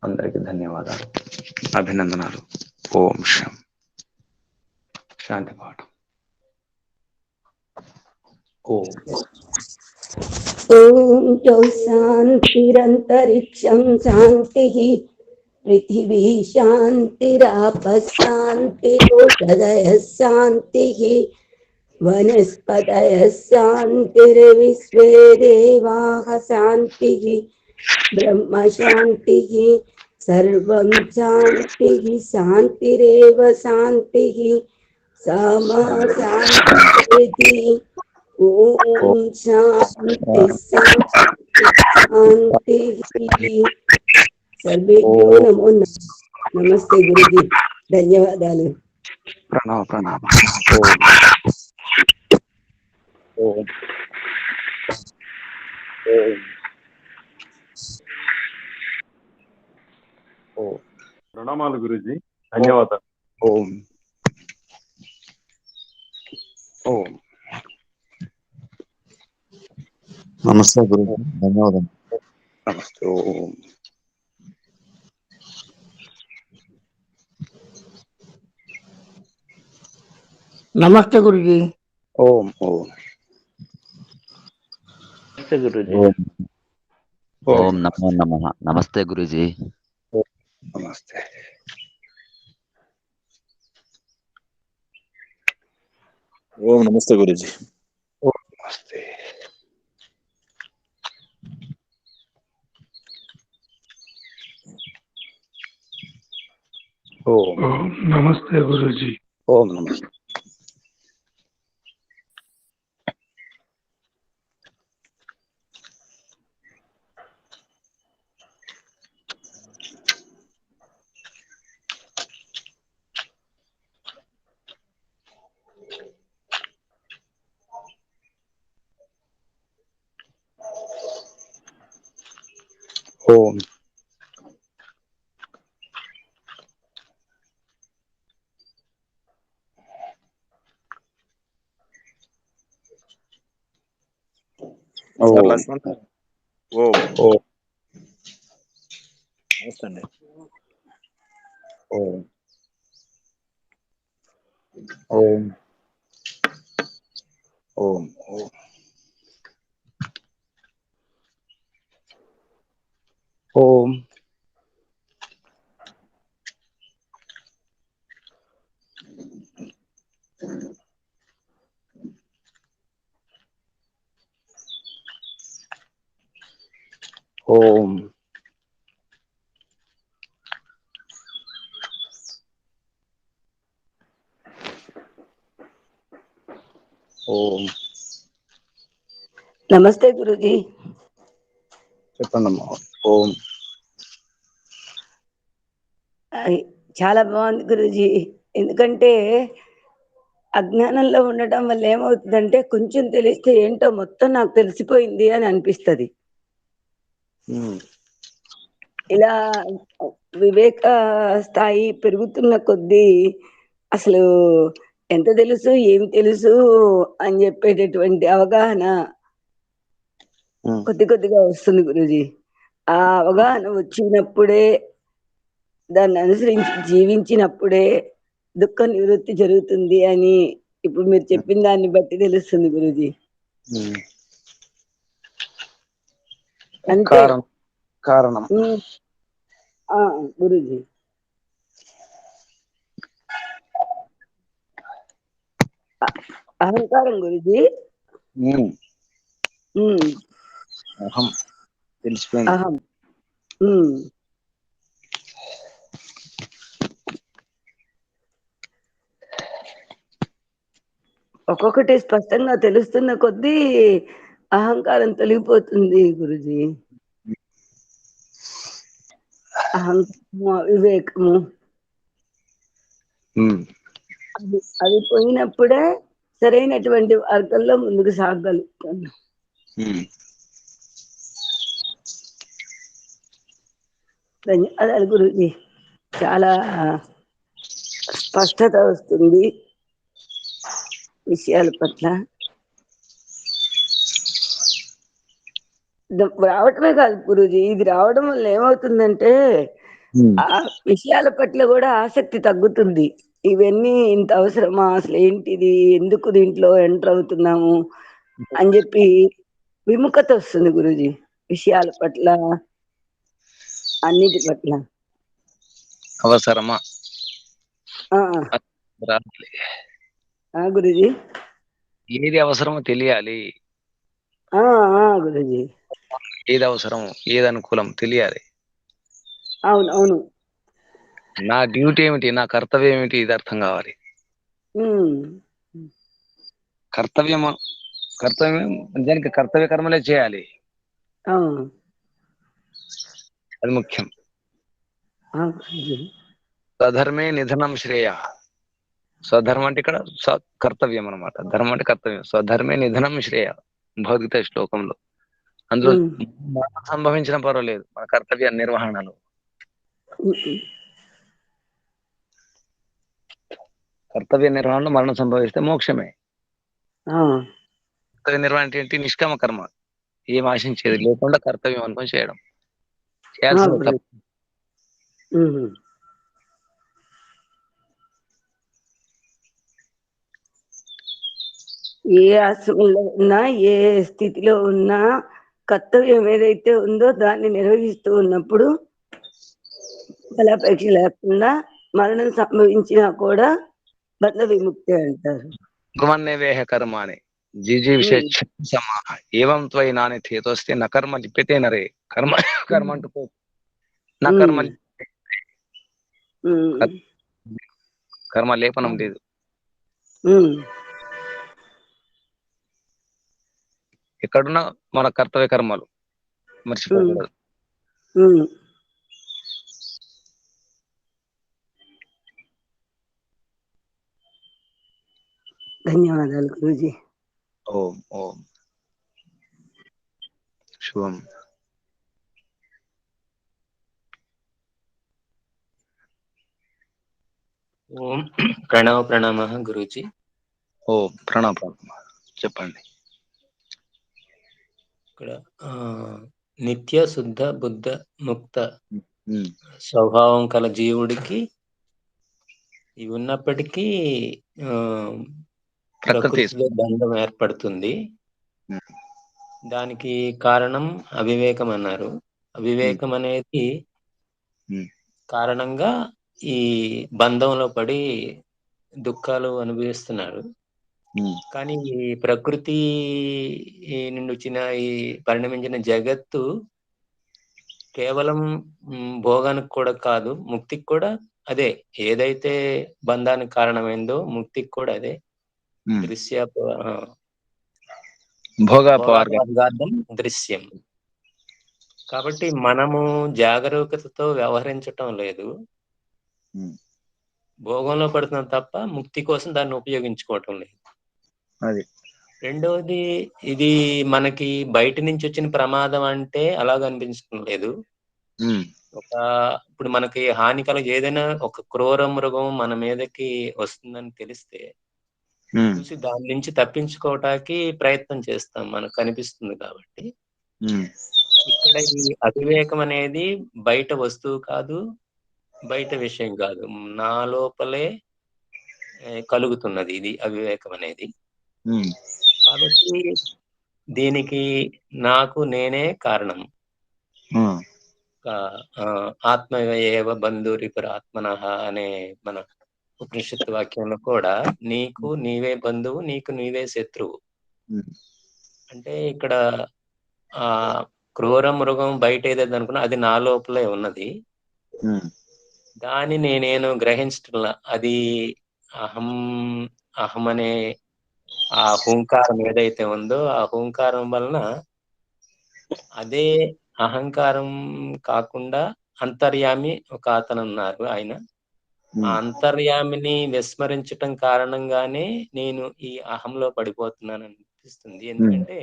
అందరికీ ధన్యవాదాలు, అభినందనాలు. ఓం శం. శాంతి పాఠం. ఓం శాంతిరంతరిక్షం శాంతి, పృథివీ శాంతిరాప శాంతిరోషధయ శాంతి, వనస్పతయ శాంతిర్విశ్వే దేవాః శాంతి, బ్రహ్మ శాంతి, సర్వం శాంతి శాంతిరేవ శాంతి, సామా శాంతి. ఓం శాంతి శాంతి శాంతి. సర్వేభ్యో నమో నమః. నమస్తే గురుజీ, ధన్యవాదాలు. ప్రణామ. ఓం ప్రణామాలు గురుజీ, ధన్యవాదాలు. ఓం ఓం. నమస్తే గురు, ధన్యవాదాలు. నమస్తే. ఓం. నమస్తే గురుజీ. ఓం ఓం. నమస్తే గురుజీ. ఓం నమో నమః. నమస్తే గురుజీ. నమస్తే. ఓం నమస్తే గురుజీ. నమస్తే. ఓం నమస్తే గురుజీ. ఓం నమస్తే. ఓం లక్ష్మణ్. ఓం నమస్తే అండి. ఓం ఓం ఓం ఓం. ఓం ఓం. ఓం. నమస్తే గురుజీ. చెప్పండమ్మా. ఓం. చాలా బాగుంది గురుజీ. ఎందుకంటే అజ్ఞానంలో ఉండటం వల్ల ఏమవుతుందంటే కొంచెం తెలిస్తే ఏంటో మొత్తం నాకు తెలిసిపోయింది అని అనిపిస్తుంది. ఇలా వివేక స్థాయి పెరుగుతున్న కొద్దీ అసలు ఎంత తెలుసు ఏం తెలుసు అని చెప్పేటటువంటి అవగాహన కొద్ది కొద్దిగా వస్తుంది గురుజీ. ఆ అవగాహన వచ్చినప్పుడే, దాన్ని అనుసరించి జీవించినప్పుడే దుఃఖ నివృత్తి జరుగుతుంది అని ఇప్పుడు మీరు చెప్పిన దాన్ని బట్టి తెలుస్తుంది గురుజీ. అంతే కారణం గురుజీ. అహంకారం గురుజీ. అహం తెలిసిపోయింది. అహం ఒక్కొక్కటి స్పష్టంగా తెలుస్తున్న కొద్దీ అహంకారం తొలగిపోతుంది గురుజీ. అహంకారము, వివేకము అవి పోయినప్పుడే సరైనటువంటి మార్గంలో ముందుకు సాగలుగుతాను. ధన్యవాదాలు గురుజీ. చాలా స్పష్టత వస్తుంది విషయాల పట్ల. రావటమే కాదు గురుజీ, ఇది రావడం వల్ల ఏమవుతుందంటే ఆ విషయాల పట్ల కూడా ఆసక్తి తగ్గుతుంది. ఇవన్నీ ఇంత అవసరమా, అసలు ఏంటిది, ఎందుకు దీంట్లో ఎంటర్ అవుతున్నాము అని చెప్పి విముఖత వస్తుంది గురుజీ. విషయాల పట్ల, అన్నిటి పట్ల. అవసరమా గురుజీ? ఏది అవసరమో తెలియాలి గురుజీ. ఏది అవసరం, ఏది అనుకూలం తెలియాలి. అవును అవును. నా డ్యూటీ ఏమిటి, నా కర్తవ్యం ఏమిటి, ఇది అర్థం కావాలి. కర్తవ్యం దానికి కర్తవ్య కర్మలే చేయాలి, అది ముఖ్యం. స్వధర్మే నిధనం శ్రేయ. స్వధర్మం అంటే ఇక్కడ కర్తవ్యం అనమాట. ధర్మం అంటే కర్తవ్యం. స్వధర్మే నిధనం శ్రేయ భగవద్గీత శ్లోకంలో. అందులో సంభవించిన పర్వాలేదు, మన కర్తవ్య నిర్వహణలో. కర్తవ్య నిర్వహణలో మరణం సంభవిస్తే మోక్షమే. కర్తవ్య నిర్వహణ ఏంటి? నిష్కామ కర్మ, ఏం ఆశించేది లేకుండా కర్తవ్యం అనుకొని చేయడం, చేయాల్సింది. ఏ ఆశ్రమంలో ఉన్నా, ఏ స్థితిలో ఉన్నా, కర్తవ్యం ఏదైతే ఉందో దాన్ని నిర్వహిస్తూ ఉన్నప్పుడు ఫలాపేక్ష లేకుండా మరణం సంభవించినా కూడా బంధ విముక్తి అంటారు. కుర్వన్నేవేహ కర్మాణి జిజీవిషేచ్ఛ సమాహ ఏవం త్వయి నాని థేతోస్తే న కర్మ లిప్యతే నరే. కర్మ అంటూ పో, నా కర్మ కర్మ లేపనం లేదు. ఎక్కడున్నా మన కర్తవ్య కర్మలు మర్చిపోకూడదు. ధన్యవాదాలు గురూజీ. ఓం ఓం శుభం. ఓం ప్రణామ గురూజీ. ఓం ప్రణామ. చెప్పండి. ఇక్కడ నిత్య శుద్ధ బుద్ధ ముక్త స్వభావం కల జీవుడికి ఇవి ఉన్నప్పటికీ ప్రకృతిలో బంధం ఏర్పడుతుంది. దానికి కారణం అవివేకం అన్నారు. అవివేకం అనేది కారణంగా ఈ బంధంలో పడి దుఃఖాలు అనుభవిస్తున్నారు. కానీ ఈ ప్రకృతి నుండి వచ్చిన ఈ పరిణమించిన జగత్తు కేవలం భోగానికి కూడా కాదు, ముక్తికి కూడా అదే. ఏదైతే బంధానికి కారణమైందో ముక్తికి కూడా అదే. దృశ్య భోగాపవర్గార్థం దృశ్యం. కాబట్టి మనము జాగరూకతతో వ్యవహరించటం లేదు, భోగంలో పడుతున్నాం తప్ప ముక్తి కోసం దాన్ని ఉపయోగించుకోవటం లేదు. అది రెండవది, ఇది మనకి బయట నుంచి వచ్చిన ప్రమాదం అంటే అలాగ అనిపించడం లేదు. ఇప్పుడు మనకి హాని కలిగి ఏదైనా ఒక క్రూర మృగం మన మీదకి వస్తుందని తెలిస్తే చూసి దాని నుంచి తప్పించుకోవటానికి ప్రయత్నం చేస్తాం, మనకు కనిపిస్తుంది కాబట్టి. ఇక్కడ ఈ అవివేకం అనేది బయట వస్తువు కాదు, బయట విషయం కాదు, నా లోపలే కలుగుతున్నది ఇది అవివేకం అనేది. కాబట్టి దీనికి నాకు నేనే కారణం. ఆత్మ ఏవ బంధురిపుర ఆత్మనః అనే మన ఉపనిషత్తు వాక్యంలో కూడా నీకు నీవే బంధువు, నీకు నీవే శత్రువు. అంటే ఇక్కడ ఆ క్రూర మృగం బయట ఏదైతే అనుకున్నా అది నా లోపలే ఉన్నది, దాన్ని నేను గ్రహించట్లా. అది అహం అహం అనే ఆ హుంకారం ఏదైతే ఉందో ఆ హుంకారం వలన అదే అహంకారం కాకుండా అంతర్యామి ఒక అతను ఉన్నారు, ఆయన ఆ అంతర్యామిని విస్మరించటం కారణంగానే నేను ఈ అహంలో పడిపోతున్నాను అనిపిస్తుంది. ఎందుకంటే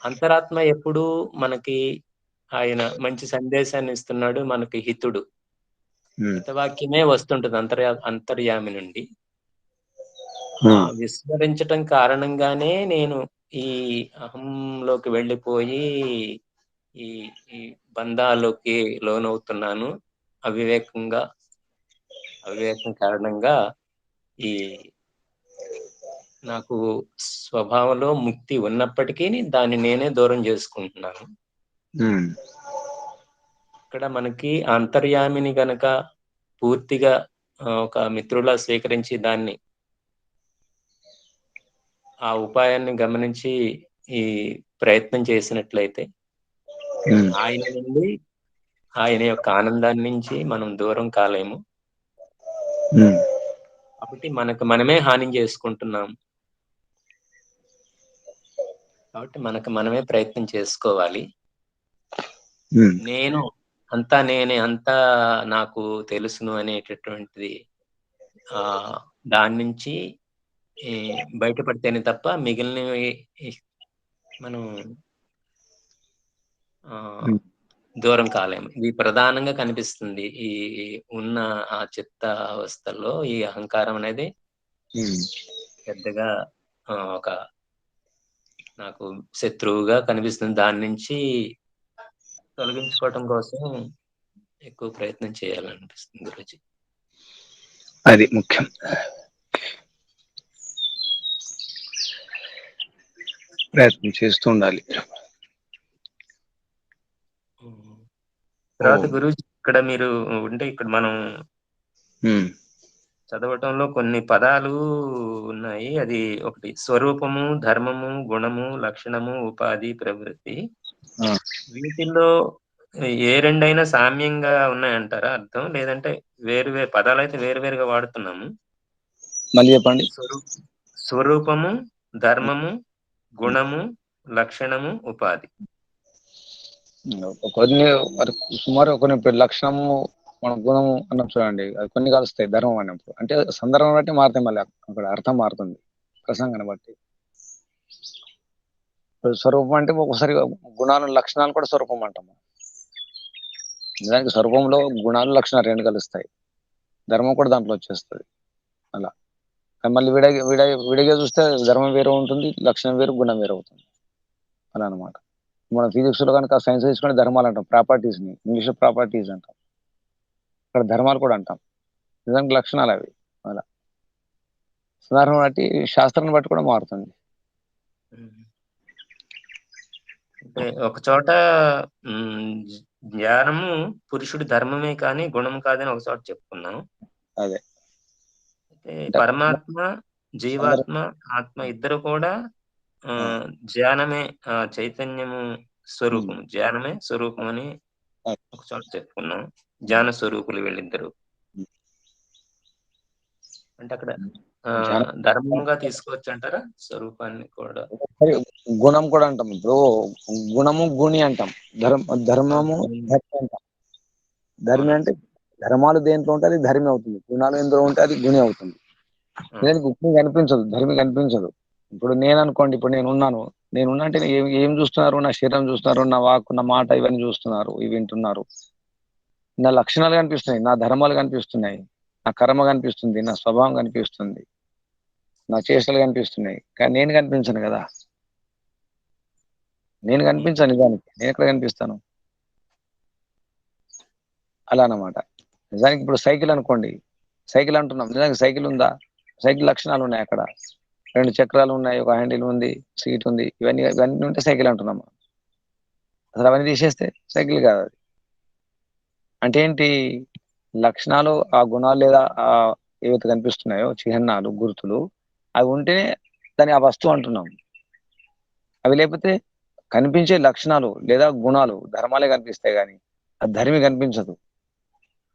అంతరాత్మ ఎప్పుడూ మనకి ఆయన మంచి సందేశాన్ని ఇస్తున్నాడు, మనకి హితుడు, హితవాక్యమే వస్తుంటది అంతర్యామి నుండి. విస్మరించటం కారణంగానే నేను ఈ అహంలోకి వెళ్ళిపోయి ఈ ఈ బంధాల్లోకి లోనవుతున్నాను. అవివేకం కారణంగా ఈ నాకు స్వభావంలో ముక్తి ఉన్నప్పటికీ దాన్ని నేనే దూరం చేసుకుంటున్నాను. ఇక్కడ మనకి అంతర్యామిని గనక పూర్తిగా ఒక మిత్రులా స్వీకరించి దాన్ని ఆ ఉపాయాన్ని గమనించి ఈ ప్రయత్నం చేసినట్లయితే ఆయన నుండి, ఆయన యొక్క ఆనందాన్ని నుంచి మనం దూరం కాలేము. కాబట్టి మనమే హాని చేసుకుంటున్నాం. కాబట్టి మనమే ప్రయత్నం చేసుకోవాలి. నేను నేనే అంతా నాకు తెలుసును అనేటటువంటిది దాని నుంచి బయటపడితేనే తప్ప మిగిలినవి మనం దూరం కాలేము. ఇది ప్రధానంగా కనిపిస్తుంది ఈ ఉన్న ఆ చిత్త అవస్థల్లో. ఈ అహంకారం అనేది పెద్దగా ఒక నాకు శత్రువుగా కనిపిస్తుంది. దాని నుంచి తొలగించుకోవటం కోసం ఎక్కువ ప్రయత్నం చేయాలనిపిస్తుంది గురూజీ. అది ముఖ్యం. ప్రయత్నం చేస్తూ ఉండాలి. తర్వాత గురూజీ ఇక్కడ మీరు ఉంటే ఇక్కడ మనం చదవటంలో కొన్ని పదాలు ఉన్నాయి. అది ఒకటి స్వరూపము, ధర్మము, గుణము, లక్షణము, ఉపాధి, ప్రవృత్తి. వీటిల్లో ఏ రెండైనా సామ్యంగా ఉన్నాయంటారా అర్థం? లేదంటే వేరు పదాలు అయితే వేరుగా వాడుతున్నాము. మళ్ళీ చెప్పండి. స్వరూపము, ధర్మము, గుణము, లక్షణము, ఉపాధి. కొన్ని సుమారు కొన్ని లక్షణము మన గుణము అన్నాం చూడండి, అది కొన్ని కలుస్తాయి ధర్మం అన్నప్పుడు. అంటే సందర్భం బట్టి మారుతాయి, మళ్ళీ అక్కడ అర్థం మారుతుంది ప్రసంగాన్ని బట్టి. స్వరూపం అంటే ఒకసారి గుణాలు లక్షణాలు కూడా స్వరూపం అంటాము. నిజానికి స్వరూపంలో గుణాలు లక్షణాలు రెండు కలుస్తాయి, ధర్మం కూడా దాంట్లో వచ్చేస్తుంది. అలా మళ్ళీ విడిగా చూస్తే ధర్మం వేరే ఉంటుంది, లక్షణం వేరు, గుణం వేరే అవుతుంది. అలా అనమాట. మనం ఫిజిక్స్ లో కనుక సైన్స్ తీసుకుని ధర్మాలు అంటాం, ప్రాపర్టీస్ ని ఇంగ్లీష్ లో ప్రాపర్టీస్ అంటాం, ఇక్కడ ధర్మాలు కూడా అంటాం. నిజానికి లక్షణాలు అవి. అలా సందర్భం బట్టి శాస్త్రాన్ని బట్టి కూడా మారుతుంది. అంటే ఒక చోట జ్ఞానము పురుషుడి ధర్మమే కానీ గుణం కాదని ఒక చోట చెప్పుకున్నాం. అదే పరమాత్మ, జీవాత్మ, ఆత్మ ఇద్దరు కూడా జ్ఞానమే చైతన్యము స్వరూపం, జ్ఞానమే స్వరూపం అని ఒక చోట చెప్పుకున్నాం. జ్ఞాన స్వరూపులు వీళ్ళిద్దరు. అంటే అక్కడ ధర్మంగా తీసుకోవచ్చు అంటారా స్వరూపాన్ని కూడా? గుణం కూడా అంటాం. ఇప్పుడు గుణము గుణి అంటాం, ధర్మము ధర్మి అంటాం. ధర్మి అంటే ధర్మాలు దేంట్లో ఉంటే అది ధర్మి అవుతుంది, గుణాలు ఎందులో ఉంటే అది గుణి అవుతుంది. గుణి కనిపించదు, ధర్మి కనిపించదు. ఇప్పుడు నేను అనుకోండి, ఇప్పుడు నేనున్నా అంటే ఏం చూస్తున్నారు? నా శరీరం చూస్తున్నారు, నా వాక్కు, నా మాట, ఇవన్నీ చూస్తున్నారు, ఇవి వింటున్నారు. నా లక్షణాలు కనిపిస్తున్నాయి, నా ధర్మాలు కనిపిస్తున్నాయి, నా కర్మ కనిపిస్తుంది, నా స్వభావం కనిపిస్తుంది, నా చేష్టలు కనిపిస్తున్నాయి. కానీ నేను కనిపించను కదా, నేను కనిపించాను నిజానికి. నేను ఎక్కడ కనిపిస్తాను? అలా అన్నమాట. నిజానికి ఇప్పుడు సైకిల్ అనుకోండి, సైకిల్ అంటున్నాం, నిజానికి సైకిల్ ఉందా? సైకిల్ లక్షణాలు ఉన్నాయి, అక్కడ 2 చక్రాలు ఉన్నాయి, ఒక హ్యాండిల్ ఉంది, సీట్ ఉంది, ఇవన్నీ ఉంటే సైకిల్ అంటున్నాం. అసలు అవన్నీ తీసేస్తే సైకిల్ కాదు అది. అంటే ఏంటి? లక్షణాలు, ఆ గుణాలు లేదా ఆ ఏవైతే కనిపిస్తున్నాయో చిహ్నాలు, గుర్తులు, అవి ఉంటేనే దాన్ని ఆ వస్తువు అంటున్నాం. అవి లేకపోతే కనిపించే లక్షణాలు లేదా గుణాలు, ధర్మాలే కనిపిస్తాయి, కానీ ఆ ధర్మి కనిపించదు,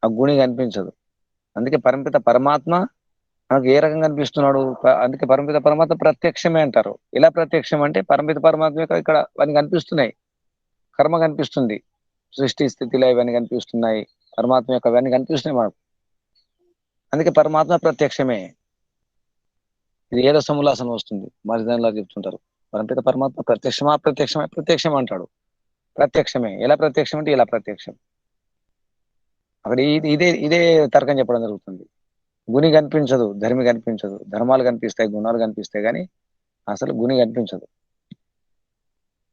ఆ గుణి కనిపించదు. అందుకే పరమపిత పరమాత్మ మనకు ఏ రకంగా కనిపిస్తున్నాడు? అందుకే పరమపిత పరమాత్మ ప్రత్యక్షమే అంటారు. ఎలా ప్రత్యక్షం అంటే, పరమపిత పరమాత్మ ఇక్కడ అవన్నీ కనిపిస్తున్నాయి, కర్మ కనిపిస్తుంది, సృష్టి స్థితిలో ఇవన్నీ కనిపిస్తున్నాయి, పరమాత్మ యొక్క అవన్నీ కనిపిస్తున్నాయి మనకు. అందుకే పరమాత్మ ప్రత్యక్షమే. ఇది ఏదో సముల్లాసనం వస్తుంది, మరిదానిలా చెప్తుంటారు. పరమపిత పరమాత్మ ప్రత్యక్షమా ప్రత్యక్షమే? ప్రత్యక్షం అంటాడు. ప్రత్యక్షమే. ఎలా ప్రత్యక్షం అంటే ఇలా ప్రత్యక్షం. అక్కడ ఇదే తర్కం చెప్పడం జరుగుతుంది. గుణి కనిపించదు, ధర్మి కనిపించదు, ధర్మాలు కనిపిస్తాయి, గుణాలు కనిపిస్తాయి, కానీ అసలు గుణి కనిపించదు.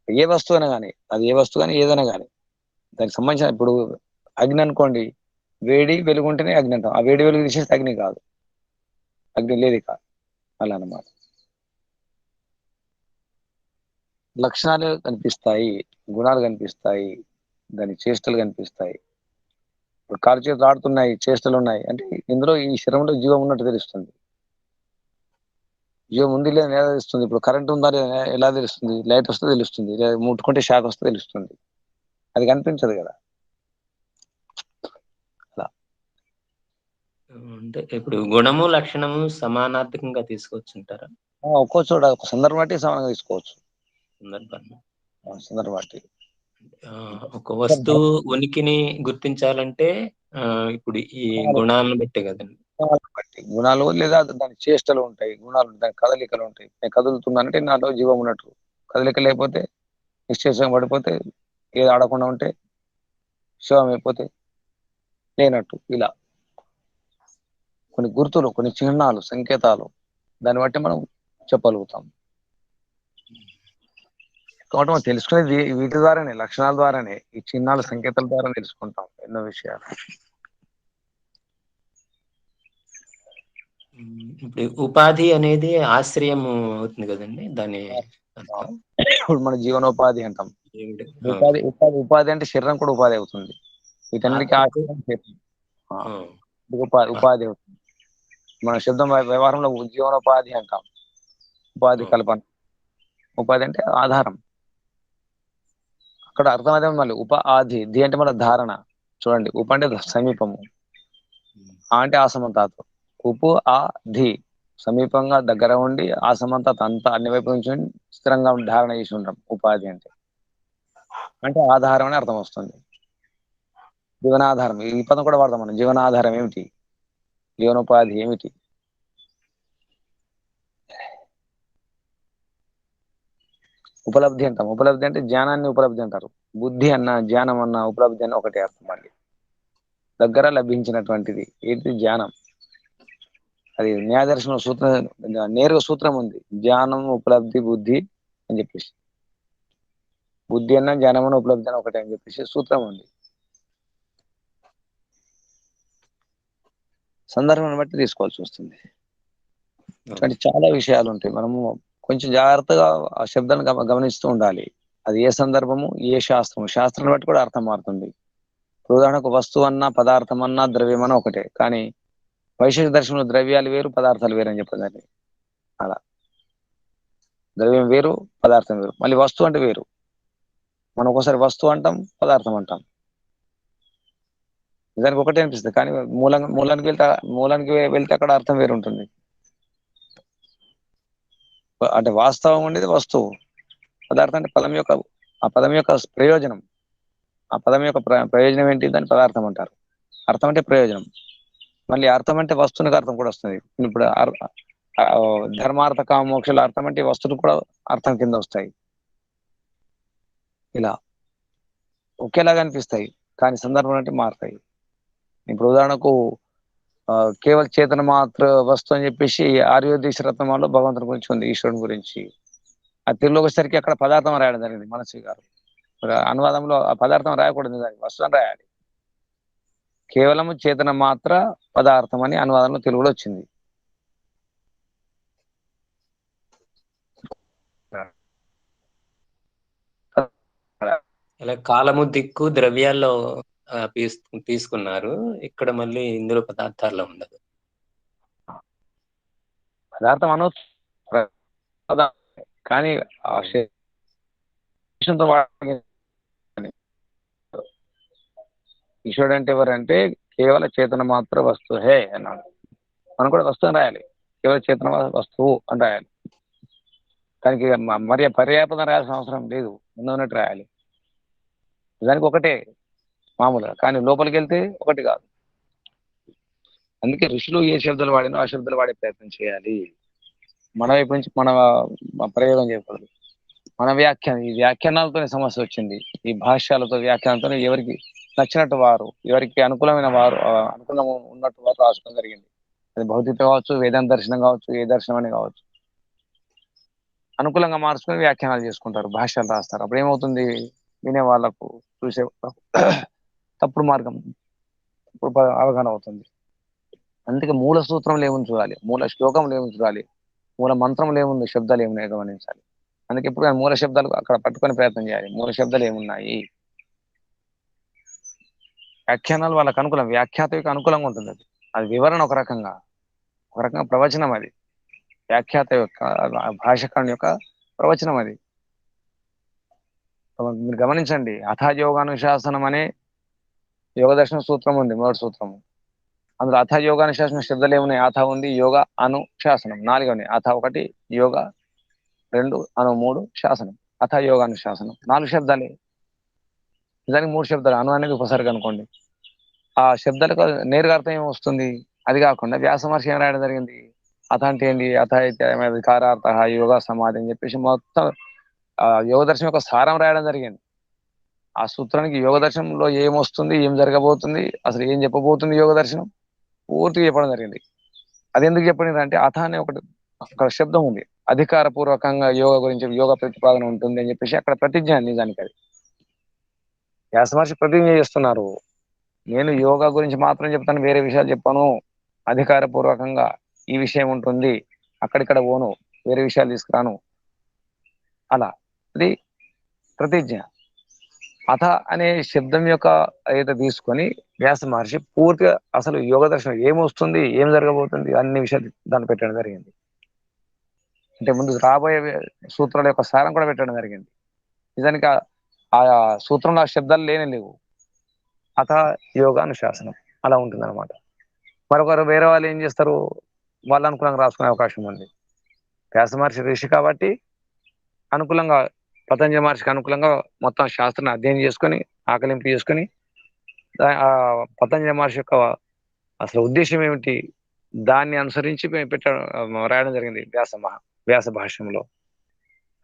ఏ వస్తువు అయినా కానీ, అది ఏ వస్తువు కానీ ఏదైనా కానీ దానికి సంబంధించిన, ఇప్పుడు అగ్ని అనుకోండి, వేడి వెలుగు ఉంటేనే అగ్ని అంటాం. ఆ వేడి వెలుగు తీసేస్తే అగ్ని కాదు, అగ్ని లేదు కాదు. అలా అన్నమాట. లక్షణాలు కనిపిస్తాయి, గుణాలు కనిపిస్తాయి, దాని చేష్టలు కనిపిస్తాయి. ఇప్పుడు కాలు చేతులు ఆడుతున్నాయి, చేష్టలు ఉన్నాయి అంటే ఇందులో ఈ శరీరంలో జీవం ఉన్నట్టు తెలుస్తుంది. జీవం ఉంది లేదా ఎలా తెలుస్తుంది? ఇప్పుడు కరెంట్ ఉందా ఎలా తెలుస్తుంది? లైట్ వస్తే తెలుస్తుంది, ముట్టుకుంటే షాక్ వస్తే తెలుస్తుంది. అది కనిపించదు కదా. అలా అంటే ఇప్పుడు గుణము లక్షణము సమానార్థకంగా తీసుకోవచ్చు అంటారా? ఒక్కో చోట ఒక సందర్భం బట్టి సమానంగా తీసుకోవచ్చు. సందర్భం బట్టి ఒక వస్తువు ఉనికిని గుర్తించాలంటే ఇప్పుడు ఈ గుణాలను బట్టే కదండి. గుణాలు లేదా దాని చేష్టలు ఉంటాయి, గుణాలు, దాని కదలికలు ఉంటాయి. నేను కదులుతున్నానంటే నాలో జీవం ఉన్నట్టు. కదలిక లేకపోతే, నిశ్చేషంగా పడిపోతే, ఏది ఆడకుండా ఉంటే శవం అయిపోతే లేనట్టు. ఇలా కొన్ని గుర్తులు, కొన్ని చిహ్నాలు, సంకేతాలు, దాన్ని బట్టి మనం చెప్పగలుగుతాం. కాబట్టి మనం తెలుసుకునేది వీటి ద్వారానే, లక్షణాల ద్వారానే, ఈ చిహ్నాలు, సంకేతాల ద్వారా తెలుసుకుంటాం ఎన్నో విషయాలు. ఇప్పుడు ఉపాధి అనేది ఆశ్రయం అవుతుంది కదండి, దాని ఇప్పుడు మన జీవనోపాధి అంటాం. ఉపాధి అంటే శరీరం కూడా ఉపాధి అవుతుంది. వీటన్నిటికీ ఆశ్రయం ఉపాధి అవుతుంది. మన శబ్దం వ్యవహారంలో జీవనోపాధి అంటాం. ఉపాధి కల్పన, ఉపాధి అంటే ఆధారం. అక్కడ అర్థం అదే మళ్ళీ ఉపాధి, ది అంటే మన ధారణ. చూడండి, ఉప అంటే సమీపము, ఆ అంటే ఆసమంతాత్వం. ఉపు ఆ ధి సమీపంగా దగ్గర ఉండి, ఆసమంతాత్ అంతా అన్ని వైపు నుంచి స్థిరంగా ధారణ చేసి ఉంటాం. ఉపాధి అంటే ఆధారం అని అర్థం వస్తుంది. జీవనాధారం, ఈ పదం కూడా వాడతాం మనం. జీవనాధారం ఏమిటి? జీవనోపాధి ఏమిటి? ఉపలబ్ధి అంటాం. ఉపలబ్ధి అంటే జ్ఞానాన్ని ఉపలబ్ధి అంటారు. బుద్ధి అన్న, జ్ఞానం అన్న, ఉపలబ్ధి అన్న ఒకటే అర్థం. మళ్ళీ దగ్గర లభించినటువంటిది ఏంటి? జ్ఞానం. అది న్యాయదర్శన సూత్రం, నేరుగా సూత్రం ఉంది, జ్ఞానం, ఉపలబ్ధి, బుద్ధి అని చెప్పేసి. బుద్ధి అన్న, జ్ఞానం అన్న, ఉపలబ్ధి అన్న ఒకటే అని చెప్పేసి సూత్రం ఉంది. సందర్భాన్ని బట్టి తీసుకోవాల్సి వస్తుంది. అంటే చాలా విషయాలు ఉంటాయి. మనము కొంచెం జాగ్రత్తగా ఆ శబ్దాన్ని గమనిస్తూ ఉండాలి. అది ఏ సందర్భము, ఏ శాస్త్రము, శాస్త్రాన్ని బట్టి కూడా అర్థం మారుతుంది. ఉదాహరణకు వస్తువు అన్నా, పదార్థం అన్నా, ద్రవ్యం అన్నా ఒకటే. కానీ వైశేషిక దర్శనంలో ద్రవ్యాలు వేరు, పదార్థాలు వేరు అని చెప్పదండి. అలా ద్రవ్యం వేరు, పదార్థం వేరు. మళ్ళీ వస్తువు అంటే వేరు. మనం ఒకసారి వస్తువు అంటాం, పదార్థం అంటాం. నిజానికి ఒకటే అనిపిస్తుంది, కానీ మూలానికి వెళ్తే అక్కడ అర్థం వేరు ఉంటుంది. అంటే వాస్తవం ఉండేది వస్తువు, పదార్థం అంటే పదం యొక్క, ఆ పదం యొక్క ప్రయోజనం, ఆ పదం యొక్క ప్రయోజనం ఏంటి, దాన్ని పదార్థం అంటారు. అర్థం అంటే ప్రయోజనం, మళ్ళీ అర్థం అంటే వస్తువునికి అర్థం కూడా వస్తుంది. ఇప్పుడు ధర్మార్థ కామ మోక్షాల అర్థం అంటే వస్తువులు కూడా అర్థం కింద వస్తాయి. ఇలా ఒకేలాగా అనిపిస్తాయి కానీ సందర్భం అంటే మారుతాయి. ఇప్పుడు ఉదాహరణకు కేవల చేతన మాత్ర వస్తువు అని చెప్పేసి ఆర్యోదేశ రత్నమాలో భగవంతుని గురించి ఉంది, ఈశ్వరుని గురించి. ఆ తెలుగులోకి వచ్చేసరికి అక్కడ పదార్థం రాయడం జరిగింది మనసి గారు. అనువాదంలో ఆ పదార్థం రాయకూడదు, దానికి వస్తువు రాయాలి. కేవలము చేతన మాత్ర పదార్థం అని అనువాదంలో తెలుగులో వచ్చింది. అలా కాలము దిక్కు ద్రవ్యాల్లో తీసుకున్నారు, ఇక్కడ మళ్ళీ ఇందులో పదార్థాల్లో ఉండదు. పదార్థం అనవచ్చు కానీ ఈశ్వరుడు అంటే ఎవరంటే కేవల చేతన మాత్ర వస్తువు హే అన్నాడు. మనం కూడా వస్తువు అని రాయాలి, కేవల చేతన వస్తువు అని రాయాలి. దానికి మరి పర్యాపదం రాయాల్సిన అవసరం లేదు, ఉన్నట్టు రాయాలి. దానికి ఒకటే మామూలుగా, కానీ లోపలికి వెళ్తే ఒకటి కాదు. అందుకే ఋషులు ఏ శబ్దాలు వాడినో ఆ శబ్దాలు వాడే ప్రయత్నం చేయాలి. మన వైపు నుంచి మన ప్రయోగం చేయకూడదు. మన ఈ వ్యాఖ్యానాలతోనే సమస్య వచ్చింది. ఈ భాష్యాలతో వ్యాఖ్యానాలతో ఎవరికి నచ్చినట్టు వారు, ఎవరికి అనుకూలమైన వారు, అనుకూలం ఉన్నట్టు వారు రాసుకోవడం జరిగింది. అది భౌతిక కావచ్చు, వేదాంత దర్శనం కావచ్చు, ఏ దర్శనం అని కావచ్చు, అనుకూలంగా మార్చుకొని వ్యాఖ్యానాలు చేసుకుంటారు, భాష్యాలు రాస్తారు. అప్పుడు ఏమవుతుంది, వినే వాళ్ళకు చూసే తప్పుడు మార్గం, తప్పుడు అవగాహన అవుతుంది. అందుకే మూల సూత్రం ఏముంది చూడాలి, మూల శ్లోకం ఏముంది చూడాలి, మూల మంత్రం ఏముంది, శబ్దాలు ఏమున్నాయి గమనించాలి. అందుకే ఇప్పుడు మూల శబ్దాలు అక్కడ పట్టుకొని ప్రయత్నం చేయాలి. మూల శబ్దాలు ఏమున్నాయి, వ్యాఖ్యానాలు వాళ్ళకు అనుకూలం, వ్యాఖ్యాతకు అనుకూలంగా ఉంటుంది. అది వివరణ ఒక రకంగా ప్రవచనం, అది వ్యాఖ్యాత యొక్క భాషకాన్ని యొక్క ప్రవచనం. అది మీరు గమనించండి, అథయోగానుశాసనం అనే యోగదర్శన సూత్రం ఉంది, మొదటి సూత్రము. అందులో అథయోగానుశాసన శబ్దాలు ఏమున్నాయి, అథ ఉంది, యోగ అనుశాసనం 4 ఉన్నాయి. అథ 1, యోగ 2, అను 3, శాసనం. అథయోగానుశాసనం 4 శబ్దాలే, నిజానికి 3 శబ్దాలు. అను అనేది ఉపసర్గ అనుకోండి. ఆ శబ్దాలకు నేరుగా అర్థం ఏమొస్తుంది. అది కాకుండా వ్యాస మహర్షి ఏం రాయడం జరిగింది, అథ అంటే ఏంటి, అథ కారార్థ యోగ సమాధి అని చెప్పేసి మొత్తం యోగ దర్శనం యొక్క సారం రాయడం జరిగింది. ఆ సూత్రానికి యోగ దర్శనంలో ఏమొస్తుంది, ఏం జరగబోతుంది, అసలు ఏం చెప్పబోతుంది యోగ దర్శనం పూర్తిగా చెప్పడం జరిగింది. అది ఎందుకు చెప్పండి అంటే అథ అనే ఒక శబ్దం ఉంది, అధికారపూర్వకంగా యోగ గురించి యోగ ప్రతిపాదన ఉంటుంది అని చెప్పేసి అక్కడ ప్రతిజ్ఞ. నిజానికి అది వ్యాస మహర్షి ప్రతిజ్ఞ చేస్తున్నారు, నేను యోగా గురించి మాత్రం చెప్తాను, వేరే విషయాలు చెప్పాను, అధికారపూర్వకంగా ఈ విషయం ఉంటుంది, అక్కడిక్కడ పోను, వేరే విషయాలు తీసుకురాను, అలా. అది ప్రతిజ్ఞ. అథ అనే శబ్దం యొక్క అయితే తీసుకొని వ్యాస మహర్షి పూర్తిగా అసలు యోగ దర్శనం ఏమొస్తుంది, ఏం జరగబోతుంది, అన్ని విషయాలు దాన్ని పెట్టడం జరిగింది. అంటే ముందు రాబోయే సూత్రాల యొక్క సారం కూడా పెట్టడం జరిగింది. నిజానికి ఆ సూత్రంలో ఆ శబ్దాలు లేవు. అథ యోగానుశాసనం అలా ఉంటుంది అనమాట. మరొకరు వేరే వాళ్ళు ఏం చేస్తారు, వాళ్ళు అనుకూలంగా రాసుకునే అవకాశం ఉంది. వ్యాస మహర్షి ఋషి కాబట్టి అనుకూలంగా, పతంజలి మహర్షికి అనుకూలంగా మొత్తం శాస్త్రాన్ని అధ్యయనం చేసుకొని ఆకలింపు చేసుకొని పతంజలి మహర్షి యొక్క అసలు ఉద్దేశం ఏమిటి దాన్ని అనుసరించి రాయడం జరిగింది వ్యాస భాష్యంలో.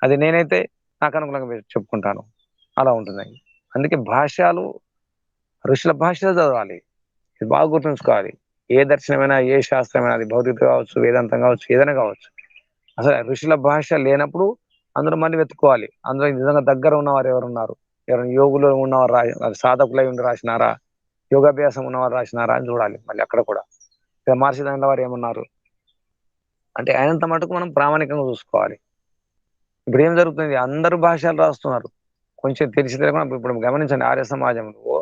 అది నేనైతే నాకు అనుకూలంగా చెప్పుకుంటాను, అలా ఉంటుంది. అందుకే భాష్యాలు ఋషుల భాషలో చదవాలి, ఇది బాగా గుర్తుంచుకోవాలి. ఏ దర్శనమైనా, ఏ శాస్త్రమైనా, అది భౌతిక కావచ్చు, వేదాంతం కావచ్చు, ఏదైనా కావచ్చు, అసలు ఋషుల భాష లేనప్పుడు అందులో మళ్ళీ వెతుక్కోవాలి. అందులో నిజంగా దగ్గర ఉన్నవారు ఎవరున్నారు, ఎవరైనా యోగులు ఉన్నవారు సాధకులై ఉండి రాసినారా, యోగాభ్యాసం ఉన్నవారు రాసినారా అని చూడాలి. మళ్ళీ అక్కడ కూడా మహర్షి దాంట్లో వారు ఏమన్నారు అంటే ఆయనంత మటుకు మనం ప్రామాణికంగా చూసుకోవాలి. ఇప్పుడు ఏం జరుగుతుంది, అందరూ భాషలు రాస్తున్నారు, కొంచెం తెలిసి తెలియకుండా. ఇప్పుడు గమనించండి, ఆర్య సమాజంలో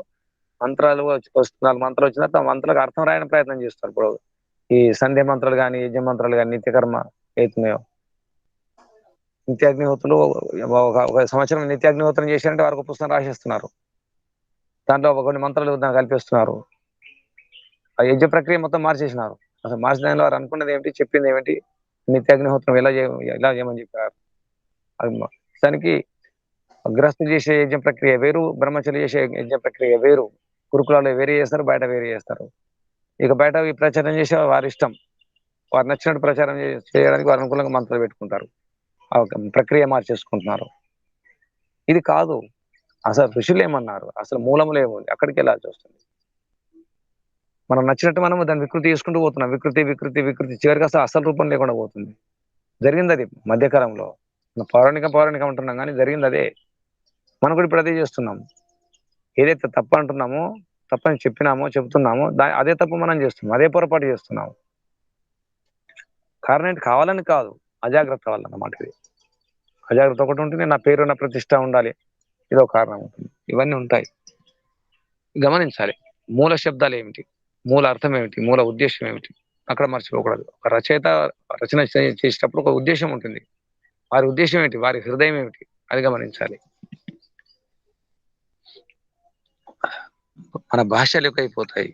మంత్రాలు వస్తున్నారు, మంత్రాలు వచ్చిన తర్వాత మంత్రాలకు అర్థం రాయడం ప్రయత్నం చేస్తారు. ఇప్పుడు ఈ సంధ్య మంత్రాలు కానీ, యజ్ఞ మంత్రాలు కానీ, నిత్యకర్మ అవుతున్నాయో, నిత్యాగ్నిహోత్రులు ఒక సంవత్సరం నిత్యాగ్నిహోత్రం చేశారంటే వారికి పుస్తకం రాసేస్తున్నారు, దాంట్లో కొన్ని మంత్రాలు దాన్ని కల్పిస్తున్నారు. ఆ యజ్ఞ ప్రక్రియ మొత్తం మార్చేసినారు. అసలు మార్చిన దానిలో వారు అనుకున్నది ఏమిటి, చెప్పింది ఏమిటి, నిత్యాగ్నిహోత్రం ఎలా చేయమని చెప్పారు. దానికి గృహస్థు చేసే యజ్ఞ ప్రక్రియ వేరు, బ్రహ్మచర్య చేసే యజ్ఞ ప్రక్రియ వేరు. గురుకులాలు వేరే చేస్తారు, బయట వేరే చేస్తారు. ఇక బయట ప్రచారం చేసే వారి ఇష్టం, వారు నచ్చినట్టు ప్రచారం చేయడానికి వారు అనుకూలంగా మంత్రాలు పెట్టుకుంటారు, ప్రక్రియ మార్చేసుకుంటున్నారు. ఇది కాదు. అసలు ఋషులు ఏమన్నారు, అసలు మూలంలో ఏముంది, అక్కడికి వెళ్ళాల్సి వస్తుంది. మనం నచ్చినట్టు మనం దాన్ని వికృతి చేసుకుంటూ పోతున్నాం. వికృతి వికృతి వికృతి చివరికి అసలు రూపం లేకుండా పోతుంది. జరిగింది అది మధ్యకాలంలో. పౌరాణికం అంటున్నాం కానీ జరిగింది అదే. మనం కూడా ఇప్పుడు అదే చేస్తున్నాం. ఏదైతే తప్పు అంటున్నామో, తప్పని చెప్తున్నామో అదే తప్పు మనం చేస్తున్నాం, అదే పొరపాటు చేస్తున్నాము. కారణం ఏంటి? కావాలని కాదు, అజాగ్రత్త వల్ల అన్నమాట. ఇది అజాగ్రత్త ఒకటి ఉంటుంది, నా పేరు నా ప్రతిష్ట ఉండాలి, ఇదో కారణం ఉంటుంది. ఇవన్నీ ఉంటాయి, గమనించాలి. మూల శబ్దాలు ఏమిటి, మూల అర్థం ఏమిటి, మూల ఉద్దేశం ఏమిటి, అక్కడ మర్చిపోకూడదు. ఒక రచయిత రచన చేసేటప్పుడు ఒక ఉద్దేశం ఉంటుంది. వారి ఉద్దేశం ఏమిటి, వారి హృదయం ఏమిటి, అది గమనించాలి. మన భాషలు ఎక్కువైపోతాయి.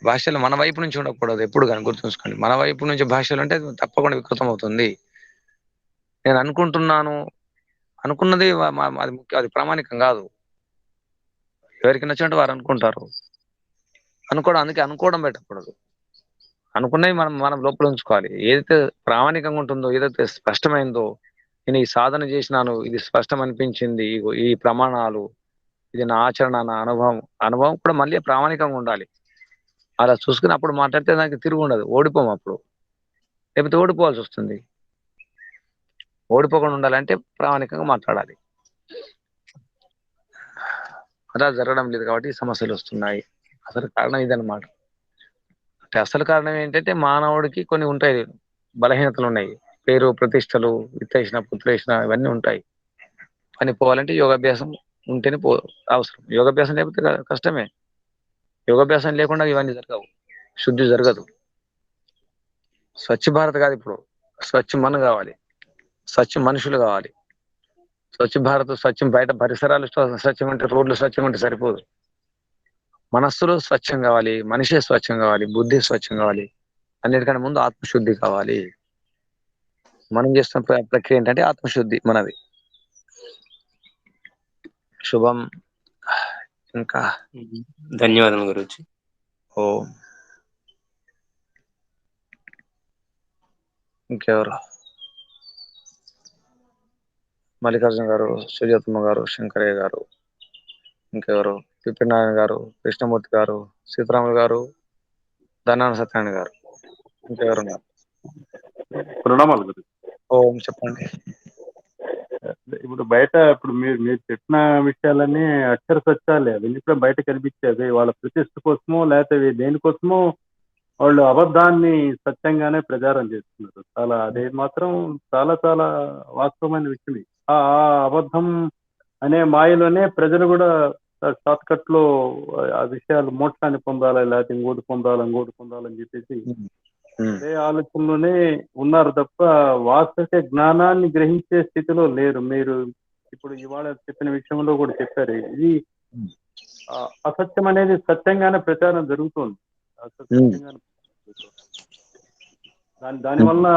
భాషలు మన వైపు నుంచి ఉండకూడదు ఎప్పుడు కానీ, గుర్తుంచుకోండి. మన వైపు నుంచి భాషలు అంటే తప్పకుండా వికృతం అవుతుంది. నేను అనుకున్నది అది ముఖ్యం, అది ప్రామాణికం కాదు. ఎవరికి నచ్చినట్టు వారు అనుకుంటారు. అందుకే అనుకోవడం పెట్టకూడదు. అనుకున్నవి మనం లోపల ఉంచుకోవాలి. ఏదైతే ప్రామాణికంగా ఉంటుందో, ఏదైతే స్పష్టమైందో, నేను ఈ సాధన చేసినాను, ఇది స్పష్టం అనిపించింది, ఈ ప్రమాణాలు, ఇది నా ఆచరణ, నా అనుభవం కూడా మళ్ళీ ప్రామాణికంగా ఉండాలి. అలా చూసుకుని అప్పుడు మాట్లాడితే దానికి తిరుగు ఉండదు. ఓడిపోము అప్పుడు, లేకపోతే ఓడిపోవాల్సి వస్తుంది. ఓడిపోకుండా ఉండాలంటే ప్రామాణికంగా మాట్లాడాలి. అలా జరగడం లేదు కాబట్టి సమస్యలు వస్తున్నాయి. అసలు కారణం ఇదన్నమాట. అంటే అసలు కారణం ఏంటంటే మానవుడికి కొన్ని ఉంటాయి, బలహీనతలు ఉన్నాయి. పేరు ప్రతిష్టలు, విత్తేసిన పుత్రేసిన ఇవన్నీ ఉంటాయి. పని పోవాలంటే యోగాభ్యాసం ఉంటేనే అవసరం. యోగాభ్యాసం లేకపోతే కష్టమే. యోగాభ్యాసం లేకుండా ఇవన్నీ జరగవు, శుద్ధి జరగదు. స్వచ్ఛ భారత్ కాదు, ఇప్పుడు స్వచ్ఛ మన కావాలి, స్వచ్ఛ మనుషులు కావాలి. స్వచ్ఛ భారత్, స్వచ్ఛం బయట పరిసరాలు స్వచ్ఛం అంటే, రోడ్లు స్వచ్ఛం అంటే సరిపోదు. మనస్సులు స్వచ్ఛం కావాలి, మనిషి స్వచ్ఛం కావాలి, బుద్ధి స్వచ్ఛం కావాలి. అన్నిటికంటే ముందు ఆత్మశుద్ధి కావాలి. మనం చేస్తున్న ప్రక్రియ ఏంటంటే ఆత్మశుద్ధి మనది. శుభం. ఇంకా ధన్యవాదాలు గురూజీ. ఇంకెవరు? మల్లికార్జున గారు, సుజాతమ్మ గారు, శంకరయ్య గారు, ఇంకెవరు? పిపినారాయణ గారు, కృష్ణమూర్తి గారు, సీతారాములు గారు, ధనాన సత్యనారాయణ గారు, ఇంకెవరు? ప్రణామాలు. ఓం చెప్పండి. ఇప్పుడు బయట మీరు చెప్పిన విషయాలన్నీ అక్షర సత్యాలే. అవన్నీ కూడా బయట కనిపించేది. వాళ్ళ ప్రతిష్ట కోసమో లేకపోతే దేనికోసమో వాళ్ళు అబద్ధాన్ని సత్యంగానే ప్రచారం చేస్తున్నారు. అదే మాత్రం చాలా చాలా వాస్తవమైన విషయం. ఆ అబద్ధం అనే మాయలోనే ప్రజలు కూడా షార్ట్ కట్ లో ఆ విషయాలు మోక్షాన్ని పొందాలి, లేకపోతే ఇంకోటి పొందాలని చెప్పేసి అదే ఆలోచనలోనే ఉన్నారు తప్ప వాస్తవిక జ్ఞానాన్ని గ్రహించే స్థితిలో లేరు. మీరు ఇప్పుడు ఇవాళ చెప్పిన విషయంలో కూడా చెప్పారు, ఇది అసత్యం అనేది సత్యంగానే ప్రచారం జరుగుతుంది. దానివల్ల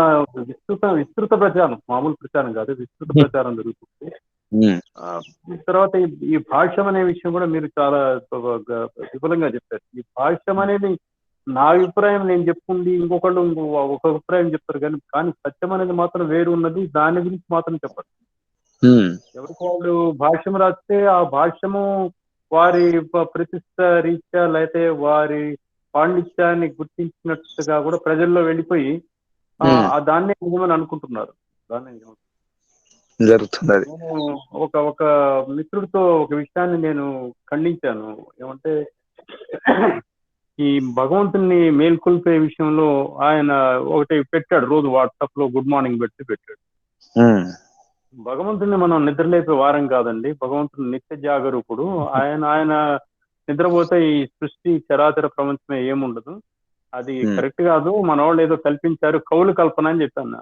విస్తృత ప్రచారం, మామూలు ప్రచారం కాదు, విస్తృత ప్రచారం జరుగుతుంది. తర్వాత ఈ భాష్యం అనే విషయం కూడా మీరు చాలా విపులంగా చెప్పారు. ఈ భాష్యం అనేది నా అభిప్రాయం నేను చెప్పుకుంది, ఇంకొకళ్ళు ఒక అభిప్రాయం చెప్తారు, కానీ సత్యం అనేది మాత్రం వేరు ఉన్నది. దాని గురించి మాత్రం చెప్పండి. ఎవరికి వాళ్ళు భాష్యం రాస్తే ఆ భాష్యము వారి ప్రతిష్ట రీత్యా లేకపోతే వారి పాండిత్యాన్ని గుర్తించినట్టుగా కూడా ప్రజల్లో వెళ్ళిపోయి దాన్నే నిజమని అనుకుంటున్నారు. జరుగుతుంది. ఒక మిత్రుడితో ఒక విషయాన్ని నేను ఖండించాను. ఏమంటే, ఈ భగవంతుని మేల్కొల్పే విషయంలో ఆయన ఒకటి పెట్టాడు, రోజు వాట్సాప్ లో గుడ్ మార్నింగ్ పెట్టాడు. భగవంతుని మనం నిద్రలేపే వారం కాదండి, భగవంతుని నిత్య జాగరూకుడు. ఆయన నిద్రపోతే ఈ సృష్టి చరాచర ప్రపంచమే ఏముండదు, అది కరెక్ట్ కాదు, మన వాళ్ళు ఏదో కల్పించారు, కౌలు కల్పన అని చెప్పాను.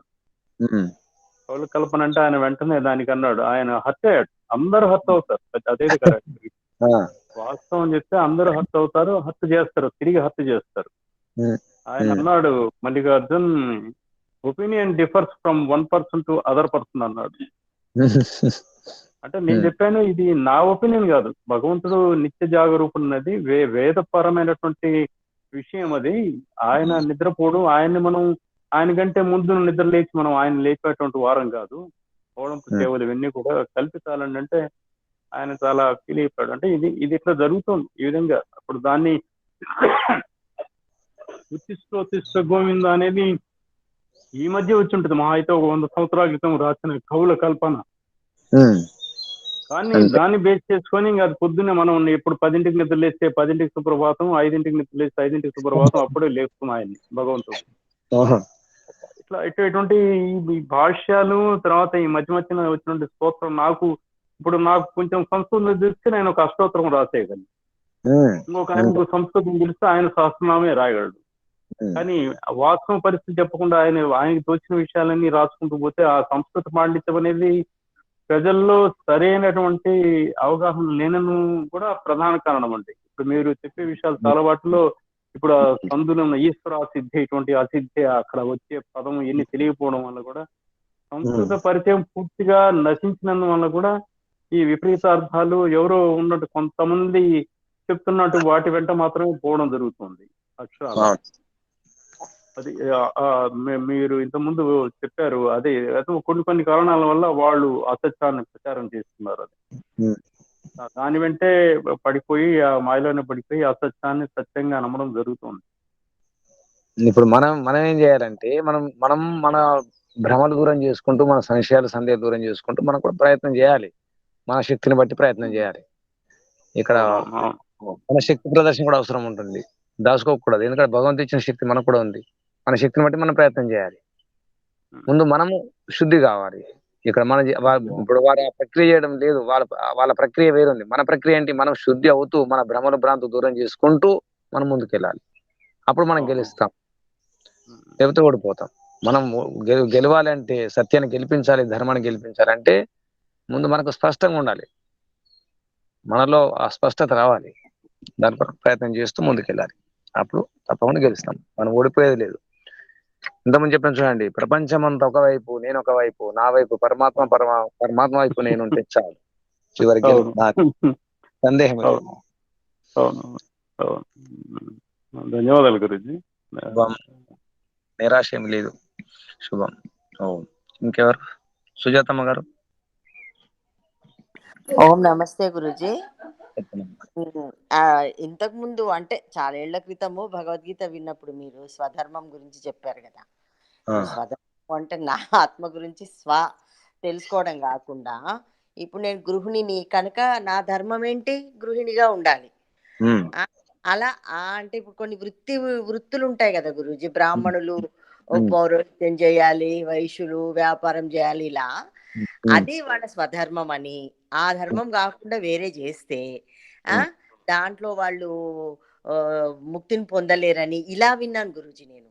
కౌలు కల్పన అంటే ఆయన వెంటనే దానికి అన్నాడు, ఆయన హత్య అయ్యాడు. అందరూ హత్య అవుతారు, అదేది కరెక్ట్. వాస్తవం చెప్తే అందరూ హత్య అవుతారు, హత్య చేస్తారు, తిరిగి హత్య చేస్తారు. ఆయన అన్నాడు, Mallikarjun, opinion differs from 1 person to other person అన్నాడు. అంటే నేను చెప్పాను, ఇది నా ఒపీనియన్ కాదు, భగవంతుడు నిత్య జాగరూపున్నది, వేదపరమైనటువంటి విషయం అది. ఆయన నిద్రపోవడం, ఆయన కంటే ముందు నిద్ర లేచి మనం ఆయన లేపేటువంటి వారం కాదు. ఓడంపు సేవలు ఇవన్నీ కూడా కల్పితాలండి అంటే ఆయన చాలా ఫీల్ అయిపోయాడు. అంటే ఇది ఇట్లా జరుగుతుంది ఈ విధంగా. అప్పుడు దాన్ని ఉత్తిష్ట గోవింద అనేది ఈ మధ్య వచ్చి ఉంటుంది, మహా అయితే ఒక 100 సంవత్సరాల క్రితం రాసిన కవుల కల్పన. కానీ దాన్ని బేస్ చేసుకొని ఇంకా అది పొద్దున్నే మనం ఎప్పుడు 10ంటికి నిద్ర లేస్తే 10ంటికి సుప్రభాతం, 5ంటికి నిద్ర లేస్తే 5ంటికి సుప్రభాతం, అప్పుడే లేపుతున్నాం ఆయన్ని భగవంతుడు. ఇట్లా ఇటువంటి ఈ భాష్యాలు, తర్వాత ఈ మధ్యన వచ్చినటువంటి స్తోత్రం, నాకు కొంచెం సంస్కృతం తెలిస్తే నేను ఒక అష్టోత్తరం రాసేయగలను. ఇంకొక ఆయనకు సంస్కృతం తెలిస్తే ఆయన సహస్రనామే రాయగలడు. కానీ వాస్తవ పరిస్థితి చెప్పకుండా ఆయనకి తోచిన విషయాలన్నీ రాసుకుంటూ పోతే ఆ సంస్కృత పాండిత్యం అనేది ప్రజల్లో సరైనటువంటి అవగాహన లేనను కూడా ప్రధాన కారణం అండి. ఇప్పుడు మీరు చెప్పే విషయాలు చాలా వాటిలో ఇప్పుడు ఆ సందులో ఉన్న ఈశ్వర అసిద్ధి, ఇటువంటి అసిద్ధి, అక్కడ వచ్చే పదం ఇవన్నీ తెలియకపోవడం వల్ల కూడా సంస్కృత పరిచయం పూర్తిగా నశించినందువల్ల కూడా ఈ విపరీతార్థాలు ఎవరో ఉన్నట్టు కొంతమంది చెప్తున్నట్టు వాటి వెంట మాత్రమే పోవడం జరుగుతుంది అక్షరాలు. అది మీరు ఇంతకుముందు చెప్పారు, అదే కొన్ని కారణాల వల్ల వాళ్ళు అసత్యాన్ని ప్రచారం చేస్తున్నారు. అది దాని వెంటే పడిపోయి, ఆ మాయలోనే పడిపోయి అసత్యాన్ని సత్యంగా నమ్మడం జరుగుతుంది. ఇప్పుడు మనం ఏం చేయాలంటే మనం మన భ్రమలు దూరం చేసుకుంటూ, మన సందేహాలు దూరం చేసుకుంటూ మనం కూడా ప్రయత్నం చేయాలి. మన శక్తిని బట్టి ప్రయత్నం చేయాలి. ఇక్కడ మన శక్తి ప్రదర్శన కూడా అవసరం ఉంటుంది, దాచుకోకూడదు. ఎందుకంటే భగవంతు ఇచ్చిన శక్తి మనకు కూడా ఉంది. మన శక్తిని బట్టి మనం ప్రయత్నం చేయాలి. ముందు మనము శుద్ధి కావాలి. ఇక్కడ ఇప్పుడు వారి ప్రక్రియ చేయడం లేదు, వాళ్ళ ప్రక్రియ వేరుంది. మన ప్రక్రియ ఏంటి? మనం శుద్ధి అవుతూ మన భ్రమల భ్రాంతి దూరం చేసుకుంటూ మనం ముందుకెళ్ళాలి. అప్పుడు మనం గెలుస్తాం, లేకపోతే ఓడిపోతాం. మనం గెలవాలి అంటే, సత్యాన్ని గెలిపించాలి, ధర్మాన్ని గెలిపించాలంటే ముందు మనకు స్పష్టంగా ఉండాలి, మనలో ఆ స్పష్టత రావాలి. దాని కొరకు ప్రయత్నం చేస్తూ ముందుకెళ్ళాలి. అప్పుడు తప్పకుండా గెలుస్తాం, మనం ఓడిపోయేది లేదు. ఇంతకుముందు చెప్పిన చూడండి, ప్రపంచం అంతా ఒకవైపు, నేను ఒకవైపు, నా వైపు పరమాత్మ వైపు నేను ఉంటే చాలు, చివరికి సందేహం. ధన్యవాదాలు గురూజీ. నిరాశ ఏమి లేదు. శుభం. ఇంకెవరు? సుజాతమ్మ గారు. ఓం నమస్తే గురూజీ. ఇంతకు ముందు అంటే చాలా ఏళ్ల క్రితము భగవద్గీత విన్నప్పుడు మీరు స్వధర్మం గురించి చెప్పారు కదా. స్వధర్మం అంటే నా ఆత్మ గురించి తెలుసుకోవడం కాకుండా, ఇప్పుడు నేను గృహిణిని కనుక నా ధర్మం ఏంటి? గృహిణిగా ఉండాలి. అలా అంటే ఇప్పుడు కొన్ని వృత్తులు ఉంటాయి కదా గురూజీ. బ్రాహ్మణులు పౌరోహిత్యం చేయాలి, వైశ్యులు వ్యాపారం చేయాలి, ఇలా. అది వాళ్ళ స్వధర్మం అని, ఆ ధర్మం కాకుండా వేరే చేస్తే దాంట్లో వాళ్ళు ముక్తిని పొందలేరని ఇలా విన్నాను గురూజీ నేను.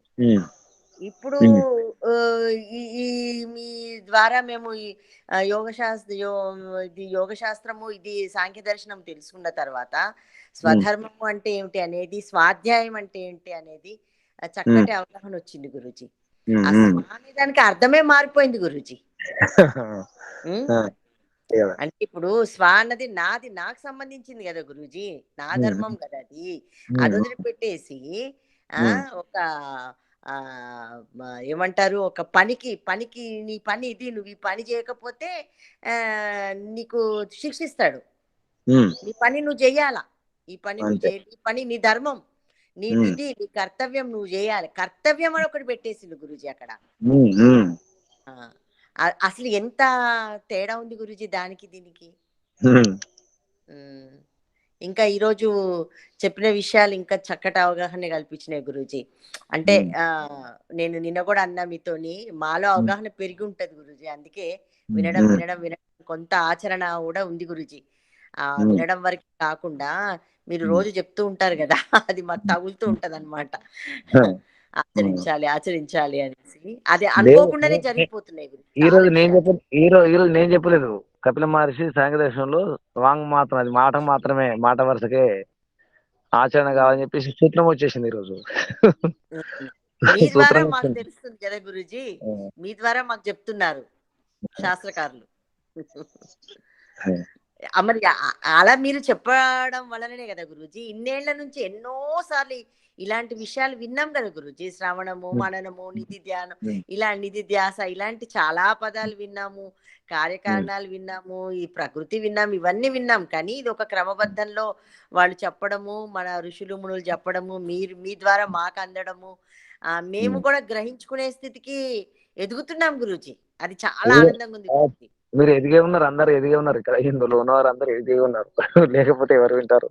ఇప్పుడు మీ ద్వారా మేము ఈ యోగ శాస్త్రము, ఇది సాంఖ్య దర్శనం తెలుసుకున్న తర్వాత స్వధర్మము అంటే ఏమిటి అనేది, స్వాధ్యాయం అంటే ఏంటి అనేది చక్కటి అవగాహన వచ్చింది గురూజీ. ఆ స్వామి దానికి అర్థమే మారిపోయింది గురూజీ. అంటే ఇప్పుడు స్వా అన్నది నాకు సంబంధించింది కదా గురూజీ, నా ధర్మం కదా అది. అది వదిలిపెట్టేసి ఒక ఏమంటారు, ఒక పనికి నీ పని ఇది, నువ్వు ఈ పని చేయకపోతే నీకు శిక్షిస్తాడు. నీ పని నువ్వు చెయ్యాలా, ఈ పని నువ్వు చేయాలి, ఈ పని నీ ధర్మం, నీ విధి, నీ కర్తవ్యం నువ్వు చేయాలి. కర్తవ్యం అని ఒకటి పెట్టేసింది గురూజీ అక్కడ. అసలు ఎంత తేడా ఉంది గురూజీ దానికి దీనికి. ఇంకా ఈరోజు చెప్పిన విషయాలు ఇంకా చక్కటి అవగాహన కల్పించినాయి గురూజీ. అంటే నేను నిన్న కూడా అన్నా మీతోని, మాలో అవగాహన పెరిగి ఉంటది గురూజీ. అందుకే వినడం కొంత ఆచరణ కూడా ఉంది గురూజీ. వినడం వరకు కాకుండా మీరు రోజు చెప్తూ ఉంటారు కదా, అది మాకు తగులుతూ ఉంటది అన్నమాట. ఆచరించాలి అనేసి అది అనుకోకుండానే జరిగిపోతున్నాయి. ఈరోజు నేను చెప్పలేదు, కపిల మహర్షి సాంఖ్యదర్శనంలో వాంగ్ మాత్రం, అది మాట మాత్రమే, మాట వరుసకే ఆచరణ కావాలని చెప్పేసి సూత్రం వచ్చేసింది ఈరోజు. మీ ద్వారా సూత్రం మాకు ఇచ్చింది. తెలుస్తుంది కదా గురూజీ, మీ ద్వారా మాకు చెప్తున్నారు శాస్త్రకారులు. మరి అలా మీరు చెప్పడం వలననే కదా గురూజీ ఇన్నేళ్ల నుంచి ఎన్నో సార్లు ఇలాంటి విషయాలు విన్నాం కదా గురూజీ. శ్రవణము, మననము, నిధి ధ్యానం, ఇలా నిధి ధ్యాస, ఇలాంటి చాలా పదాలు విన్నాము, కార్యకారణాలు విన్నాము, ఈ ప్రకృతి విన్నాము, ఇవన్నీ విన్నాం. కానీ ఇది ఒక క్రమబద్ధంలో వాళ్ళు చెప్పడము, మన ఋషులు మునులు చెప్పడము, మీరు మీ ద్వారా మాకు అందడము, మేము కూడా గ్రహించుకునే స్థితికి ఎదుగుతున్నాం గురూజీ. అది చాలా ఆనందంగా ఉంది గురూజీ. మీరు ఎదిగే ఉన్నారు, అందరు ఎదిగే ఉన్నారు. ఇక్కడ హిందువులు ఉన్నవారు అందరు ఎదిగే ఉన్నారు. లేకపోతే ఎవరు వింటారు?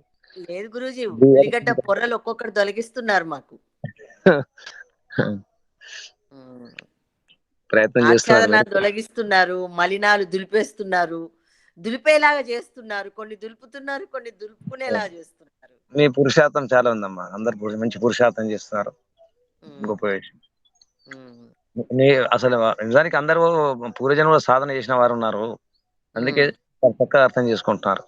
లేదు గురూజీ, ఉల్లిగడ్డ పొరలు ఒక్కొక్కటి తొలగిస్తున్నారు మాకు. ప్రయత్నం చేస్తున్నారు, ఆచ్ఛాదనాలు తొలగిస్తున్నారు, మలినాలు దులిపేస్తున్నారు, దులిపేలాగా చేస్తున్నారు, కొన్ని దులుపుతున్నారు, కొన్ని దులుపుకునేలాగా చేస్తున్నారు. మీ పురుషార్థం చాలా ఉందమ్మా. అందరు మంచి పురుషార్థం చేస్తున్నారు. గొప్ప విషయం. అసలు నిజానికి అందరూ పూర్వజన్మలో సాధన చేసిన వారు ఉన్నారు, అందుకే చక్కగా అర్థం చేసుకుంటున్నారు.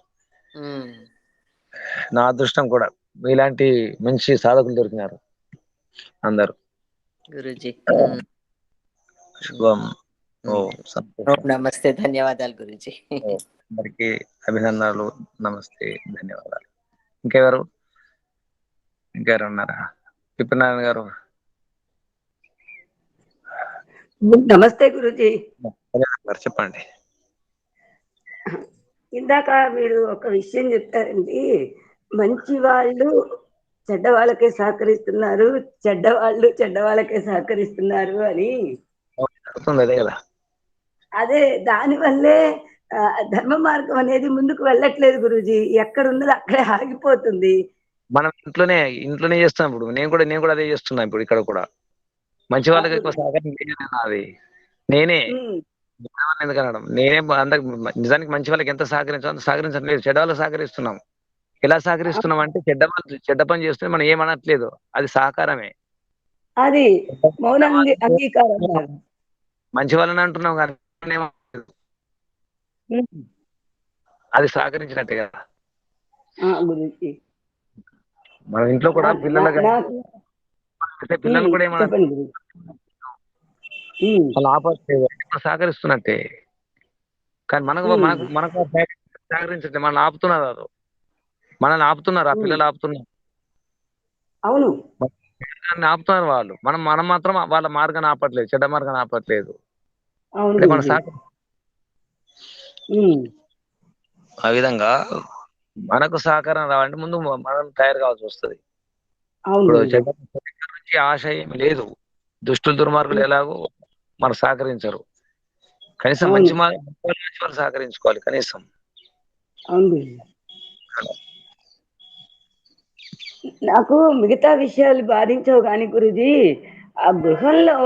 నా అదృష్టం కూడా మీలాంటి మంచి సాధకులు దొరికినారు అందరు. గురూజీ శుభం. నమస్తే, ధన్యవాదాలు గురూజీ. అందరికి అభినందనలు, నమస్తే, ధన్యవాదాలు. ఇంకెవరు ఉన్నారా? పిప్పనారాయణ గారు. నమస్తే గురూజీ. చెప్పండి. ఇందాక మీరు ఒక విషయం చెప్పారండి, మంచి వాళ్ళు చెడ్డ వాళ్ళకే సహకరిస్తున్నారు, చెడ్డవాళ్ళు చెడ్డ వాళ్ళకే సహకరిస్తున్నారు అని. అదే కదా, అదే దానివల్లే ధర్మ మార్గం అనేది ముందుకు వెళ్ళట్లేదు గురూజీ. ఎక్కడ ఉన్నది అక్కడే ఆగిపోతుంది. మనం ఇంట్లోనే చేస్తున్నాం. ఇప్పుడు నేను కూడా అదే చేస్తున్నా. ఇప్పుడు ఇక్కడ కూడా మంచి వాళ్ళకి ఎక్కువ సహకరించలేదు. అది నేనే ఎందుకనడం, నేనే అందరికి నిజానికి మంచి వాళ్ళకి ఎంత సహకరించాలో సహకరించట్లేదు, చెడ్డ వాళ్ళకి సహకరిస్తున్నాం. ఎలా సహకరిస్తున్నాం అంటే చెడ్డ పని చేస్తే మనం ఏమనట్లేదు, అది సహకారమే, అది మౌనంగా అంగీకారం. మంచి వాళ్ళని అంటున్నాం కానీ అది సహకరించినట్టే కదా. మన ఇంట్లో కూడా పిల్లలు కూడా ఏమన్నా సహకరిస్తున్నట్టే, కానీ మనకు సహకరించట్లే, మనల్ని ఆపుతున్నారు. మనల్ని ఆపుతున్నారు, ఆ పిల్లలు ఆపుతున్నారు. అవును, ఆపుతున్నారు వాళ్ళు. మనం మాత్రం వాళ్ళ మార్గాన్ని ఆపట్లేదు, చెడ్డ మార్గాన్ని ఆపట్లేదు. మన ఆ విధంగా మనకు సహకారం రావాలంటే ముందు మనం తయారు కావాల్సి వస్తుంది. ఇప్పుడు చెడ్డ నుంచి ఆశ ఏమి లేదు. దుష్టులు దుర్మార్గులు ఎలాగో మనం సహకరించరు. కనీసం మంచి వాళ్ళు సహకరించుకోవాలి కనీసం. నాకు మిగతా విషయాలు బాధించవు కానీ గురూజీ, ఆ గృహంలో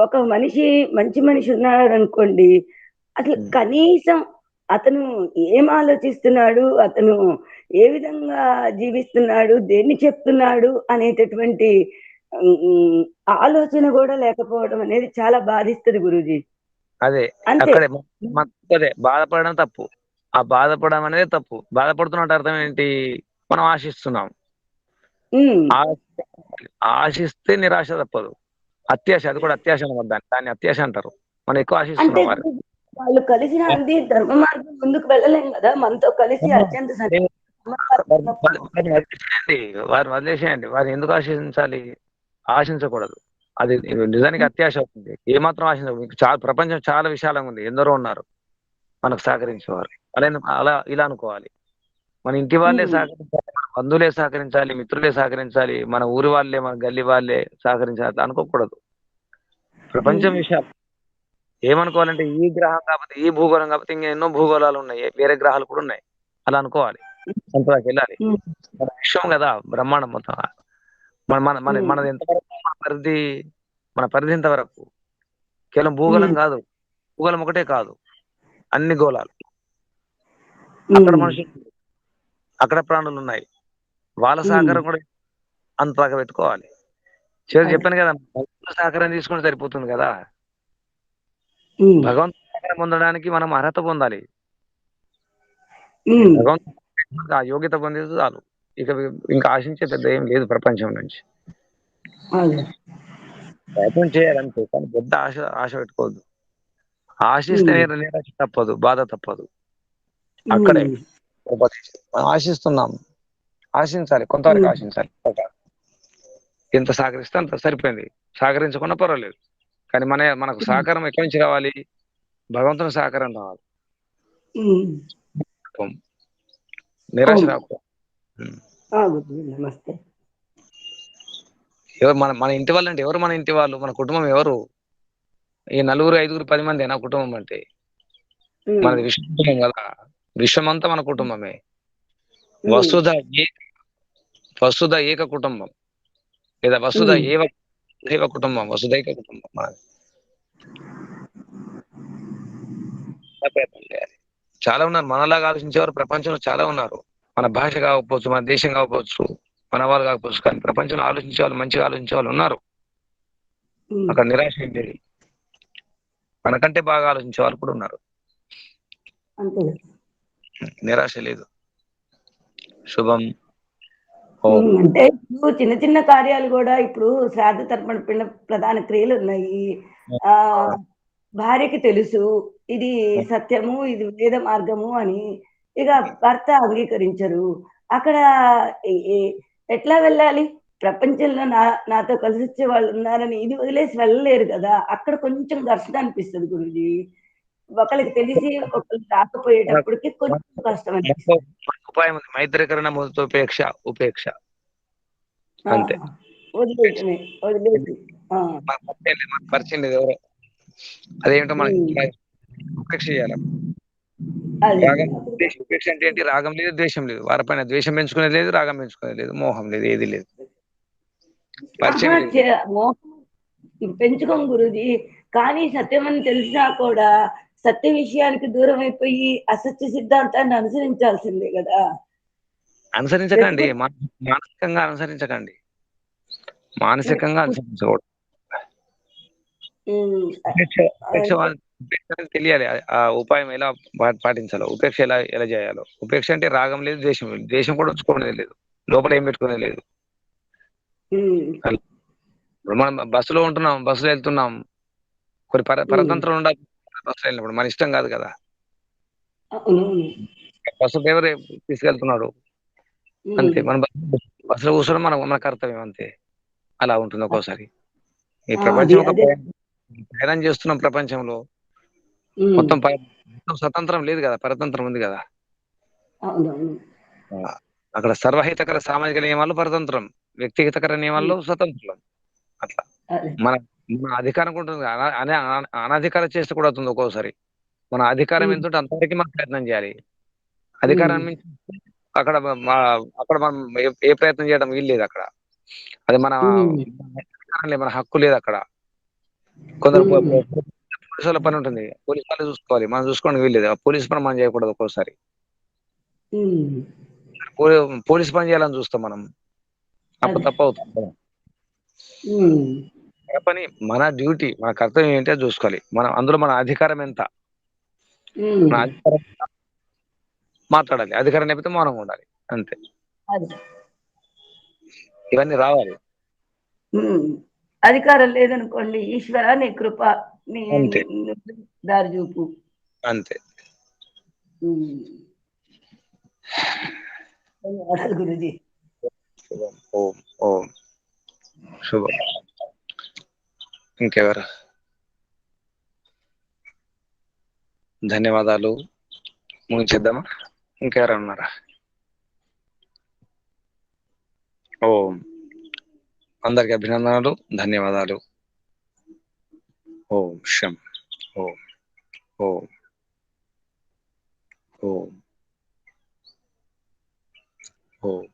ఒక మంచి మనిషి ఉన్నాడు అనుకోండి, అసలు కనీసం అతను ఏం ఆలోచిస్తున్నాడు, అతను ఏ విధంగా జీవిస్తున్నాడు, దేన్ని చెప్తున్నాడు అనేటటువంటి ఆలోచన కూడా లేకపోవడం అనేది చాలా బాధిస్తుంది గురూజీ. అదే అదే బాధపడడం తప్పు. ఆ బాధపడడం అనేది తప్పు. బాధపడుతున్నట్టు అర్థం ఏంటి? మనం ఆశిస్తున్నాం. ఆశిస్తే నిరాశ తప్పదు. అత్యాశ, అది కూడా అత్యాశ అనమాట. దాన్ని అత్యాశ అంటారు. మనం ఎక్కువ ఆశిస్తున్నాం. వాళ్ళు కలిసిన ధర్మ మార్గం ముందుకు వెళ్ళలేం కదా మనతో కలిసి. అత్యంత వారిని వదిలేసేయండి. వారిని ఎందుకు ఆశించాలి? ఆశించకూడదు. అది నిజానికి అత్యాశ అవుతుంది. ఏమాత్రం ఆశించకూడదు. చాలా ప్రపంచం చాలా విశాలంగా ఉంది, ఎందరో ఉన్నారు మనకు సహకరించేవారు. ఇలా అనుకోవాలి. మన ఇంటి వాళ్ళే సహకరించాలి, మన బంధువులే సహకరించాలి, మిత్రులే సహకరించాలి, మన ఊరి వాళ్ళే, మన గల్లీ వాళ్ళే సహకరించాలి, అట్లా అనుకోకూడదు. ప్రపంచం విషయాలు ఏమనుకోవాలంటే, ఈ గ్రహం కాకపోతే, ఈ భూగోళం కాకపోతే ఇంకా ఎన్నో భూగోళాలు ఉన్నాయి, వేరే గ్రహాలు కూడా ఉన్నాయి, అలా అనుకోవాలి. అంతదాకా వెళ్ళాలి. మన విశ్వం కదా, బ్రహ్మాండం మొత్తం. మనది ఎంతవరకు, మన పరిధి ఎంతవరకు? కేవలం భూగోళం కాదు, భూగోళం ఒకటే కాదు, అన్ని గోళాలు. అక్కడ మనుషులు, అక్కడ ప్రాణులు ఉన్నాయి, వాళ్ళ సహకారం కూడా అంతదాకా పెట్టుకోవాలి. చివరికి చెప్పాను కదా, భగవంతుడు సహకారం తీసుకుంటే సరిపోతుంది కదా. భగవంతుడు సహకారం పొందడానికి మనం అర్హత పొందాలి. భగవంతుడు ఆ యోగ్యత పొందేది చాలు. ఇంకా ఆశించే పెద్ద ఏం లేదు ప్రపంచం నుంచి. అదే. ప్రయత్నం చేయాలంటే, కానీ పెద్ద ఆశ పెట్టుకోవద్దు. ఆశిస్తే నిరాశ తప్పదు, బాధ తప్పదు. అక్కడే ఉపదేశం. మనం ఆశిస్తున్నాం, ఆశించాలి, కొంతవరకు ఆశించాలి. ఎంత సహకరిస్తే అంత సరిపోయింది. సహకరించకుండా పర్వాలేదు, కానీ మనకు సహకారం ఎక్కడి నుంచి రావాలి? భగవంతుని సహకారం రావాలి. నిరాశ రాకు. నమస్తే. ఎవరు మన ఇంటి వాళ్ళు అంటే ఎవరు? మన ఇంటి వాళ్ళు, మన కుటుంబం ఎవరు? ఈ 4, 5, 10 మంది నా కుటుంబం అంటే. మనది విశ్వ కుటుంబం కదా, విశ్వమంతా మన కుటుంబమే. వసుధ ఏక కుటుంబం, లేదా వసుధ ఏవ కుటుంబం, వసుధైక కుటుంబం మనది. చాలా ఉన్నారు మనలాగా ఆలోచించేవారు ప్రపంచంలో, చాలా ఉన్నారు. మన భాష కాకపోవచ్చు, మన దేశం కాకపోవచ్చు, మన వాళ్ళు కాకపోవచ్చు, కానీ ప్రపంచంలో ఆలోచించే వాళ్ళు, మంచిగా ఆలోచించే వాళ్ళు ఉన్నారు. అక్కడ నిరాశ ఏంటి? మనకంటే బాగా ఆలోచించే వాళ్ళు కూడా ఉన్నారు. నిరాశ లేదు. శుభం. అంటే ఇప్పుడు చిన్న చిన్న కార్యాలు కూడా, ఇప్పుడు శ్రాద్ధ తర్పణ పిండ ప్రధాన క్రియలు ఉన్నాయి. భార్యకి తెలుసు ఇది సత్యము, ఇది వేద మార్గము అని. ఇక భర్త అంగీకరించరు. అక్కడ ఎట్లా వెళ్ళాలి? ప్రపంచంలో నాతో కలిసి వచ్చే వాళ్ళు ఉన్నారని ఇది వదిలేసి వెళ్ళలేరు కదా. అక్కడ కొంచెం ఘర్షణ అనిపిస్తుంది గురుజీ. ఒకరికి తెలిసి ఒకరికి రాకపోయేటప్పటికి కొంచెం కష్టం అనిపిస్తుంది. ఉపాయం ఉంది, మైత్రీకరణ ఉపేక్ష, ఉపేక్ష అంతే. వదిలేసి పరిచయం లేదు ఎవరో, అదేంటో మనకి ఉపేక్ష చేయాలి. రాగం ఉపేక్ష అంటే ఏంటి? రాగం లేదు, ద్వేషం లేదు. వారిపైన ద్వేషం పెంచుకునేది లేదు, రాగం పెంచుకునేది లేదు, మోహం లేదు, ఏది లేదు. పరిచయం పెంచుకోం గురుజీ. కానీ సత్యం అని తెలిసినా కూడా సత్య విషయానికి దూరం అయిపోయి అసత్య సిద్ధాంతాన్ని అనుసరించాల్సిందే కదా. అనుసరించకండి, మానసికంగా అనుసరించకండి, మానసికంగా అనుసరించకూడదు. తెలియాలి ఆ ఉపాయం ఎలా పాటించాలో, ఉపేక్ష ఎలా చేయాలో. ఉపేక్ష అంటే రాగం లేదు, ద్వేషం లేదు. ద్వేషం కూడా ఉంచుకునేది లేదు, లోపల ఏం పెట్టుకునేది లేదు. మనం బస్సులో ఉంటున్నాం, బస్సులో వెళ్తున్నాం, కొన్ని పరతంత్రం ఉండాలి. బస్సులో వెళ్ళినప్పుడు మన ఇష్టం కాదు కదా. బస్సు డ్రైవర్ తీసుకెళ్తున్నాడు అంతే, మన బస్సులో కూర్చోడం మన కర్తవ్యం అంతే. అలా ఉంటుంది ఒక్కోసారి. ఈ ప్రపంచం ఒక ప్రయాణం చేస్తున్నాం, ప్రపంచంలో మొత్తం స్వతంత్రం లేదు కదా, పరతంత్రం ఉంది కదా. అక్కడ సర్వహితకర సామాజిక నియమాలు పరతంత్రం, వ్యక్తిహితకర నియమాల్లో స్వతంత్రం. అట్లా మన అధికారం ఉంటుంది, అనధికారం చేస్తే కూడా అవుతుంది ఒక్కోసారి. మన అధికారం ఎంత ఉంటే అంతవరకు మనం ప్రయత్నం చేయాలి. అధికారం నుంచి అక్కడ మనం ఏ ప్రయత్నం చేయడం వీలు లేదు అక్కడ. అది మన హక్కు లేదు అక్కడ. కొందరు పోలీసు వాళ్ళ పని ఉంటుంది, పోలీసు వాళ్ళు చూసుకోవాలి, మనం చూసుకోవడం వీల్లేదు. పోలీసు పని మనం చేయకూడదు ఒక్కోసారి. పోలీసు పని చేయాలని చూస్తాం మనం, అప్పుడు తప్పు అవుతుంది. పని మన డ్యూటీ, మన కర్తవ్యం ఏంటో చూసుకోవాలి. మనం అందులో మన అధికారం ఎంత, మన అధికారం మాట్లాడాలి. అధికారం లేకపోతే మౌనంగా ఉండాలి అంతే. ఇవన్నీ రావాలి. అధికారం లేదనుకోండి, ఈశ్వర నీ కృప, నీ దారి చూపు అంతే. ధన్యవాదాలు గురుజీ. శుభం. ఓం ఓం శుభం. ఇంకెవరు? ధన్యవాదాలు. ముగించేద్దామా? ఇంకెవరు ఉన్నారా? ఓం. అందరికి అభినందనలు, ధన్యవాదాలు. ఓం శం. ఓం ఓం ఓం ఓం.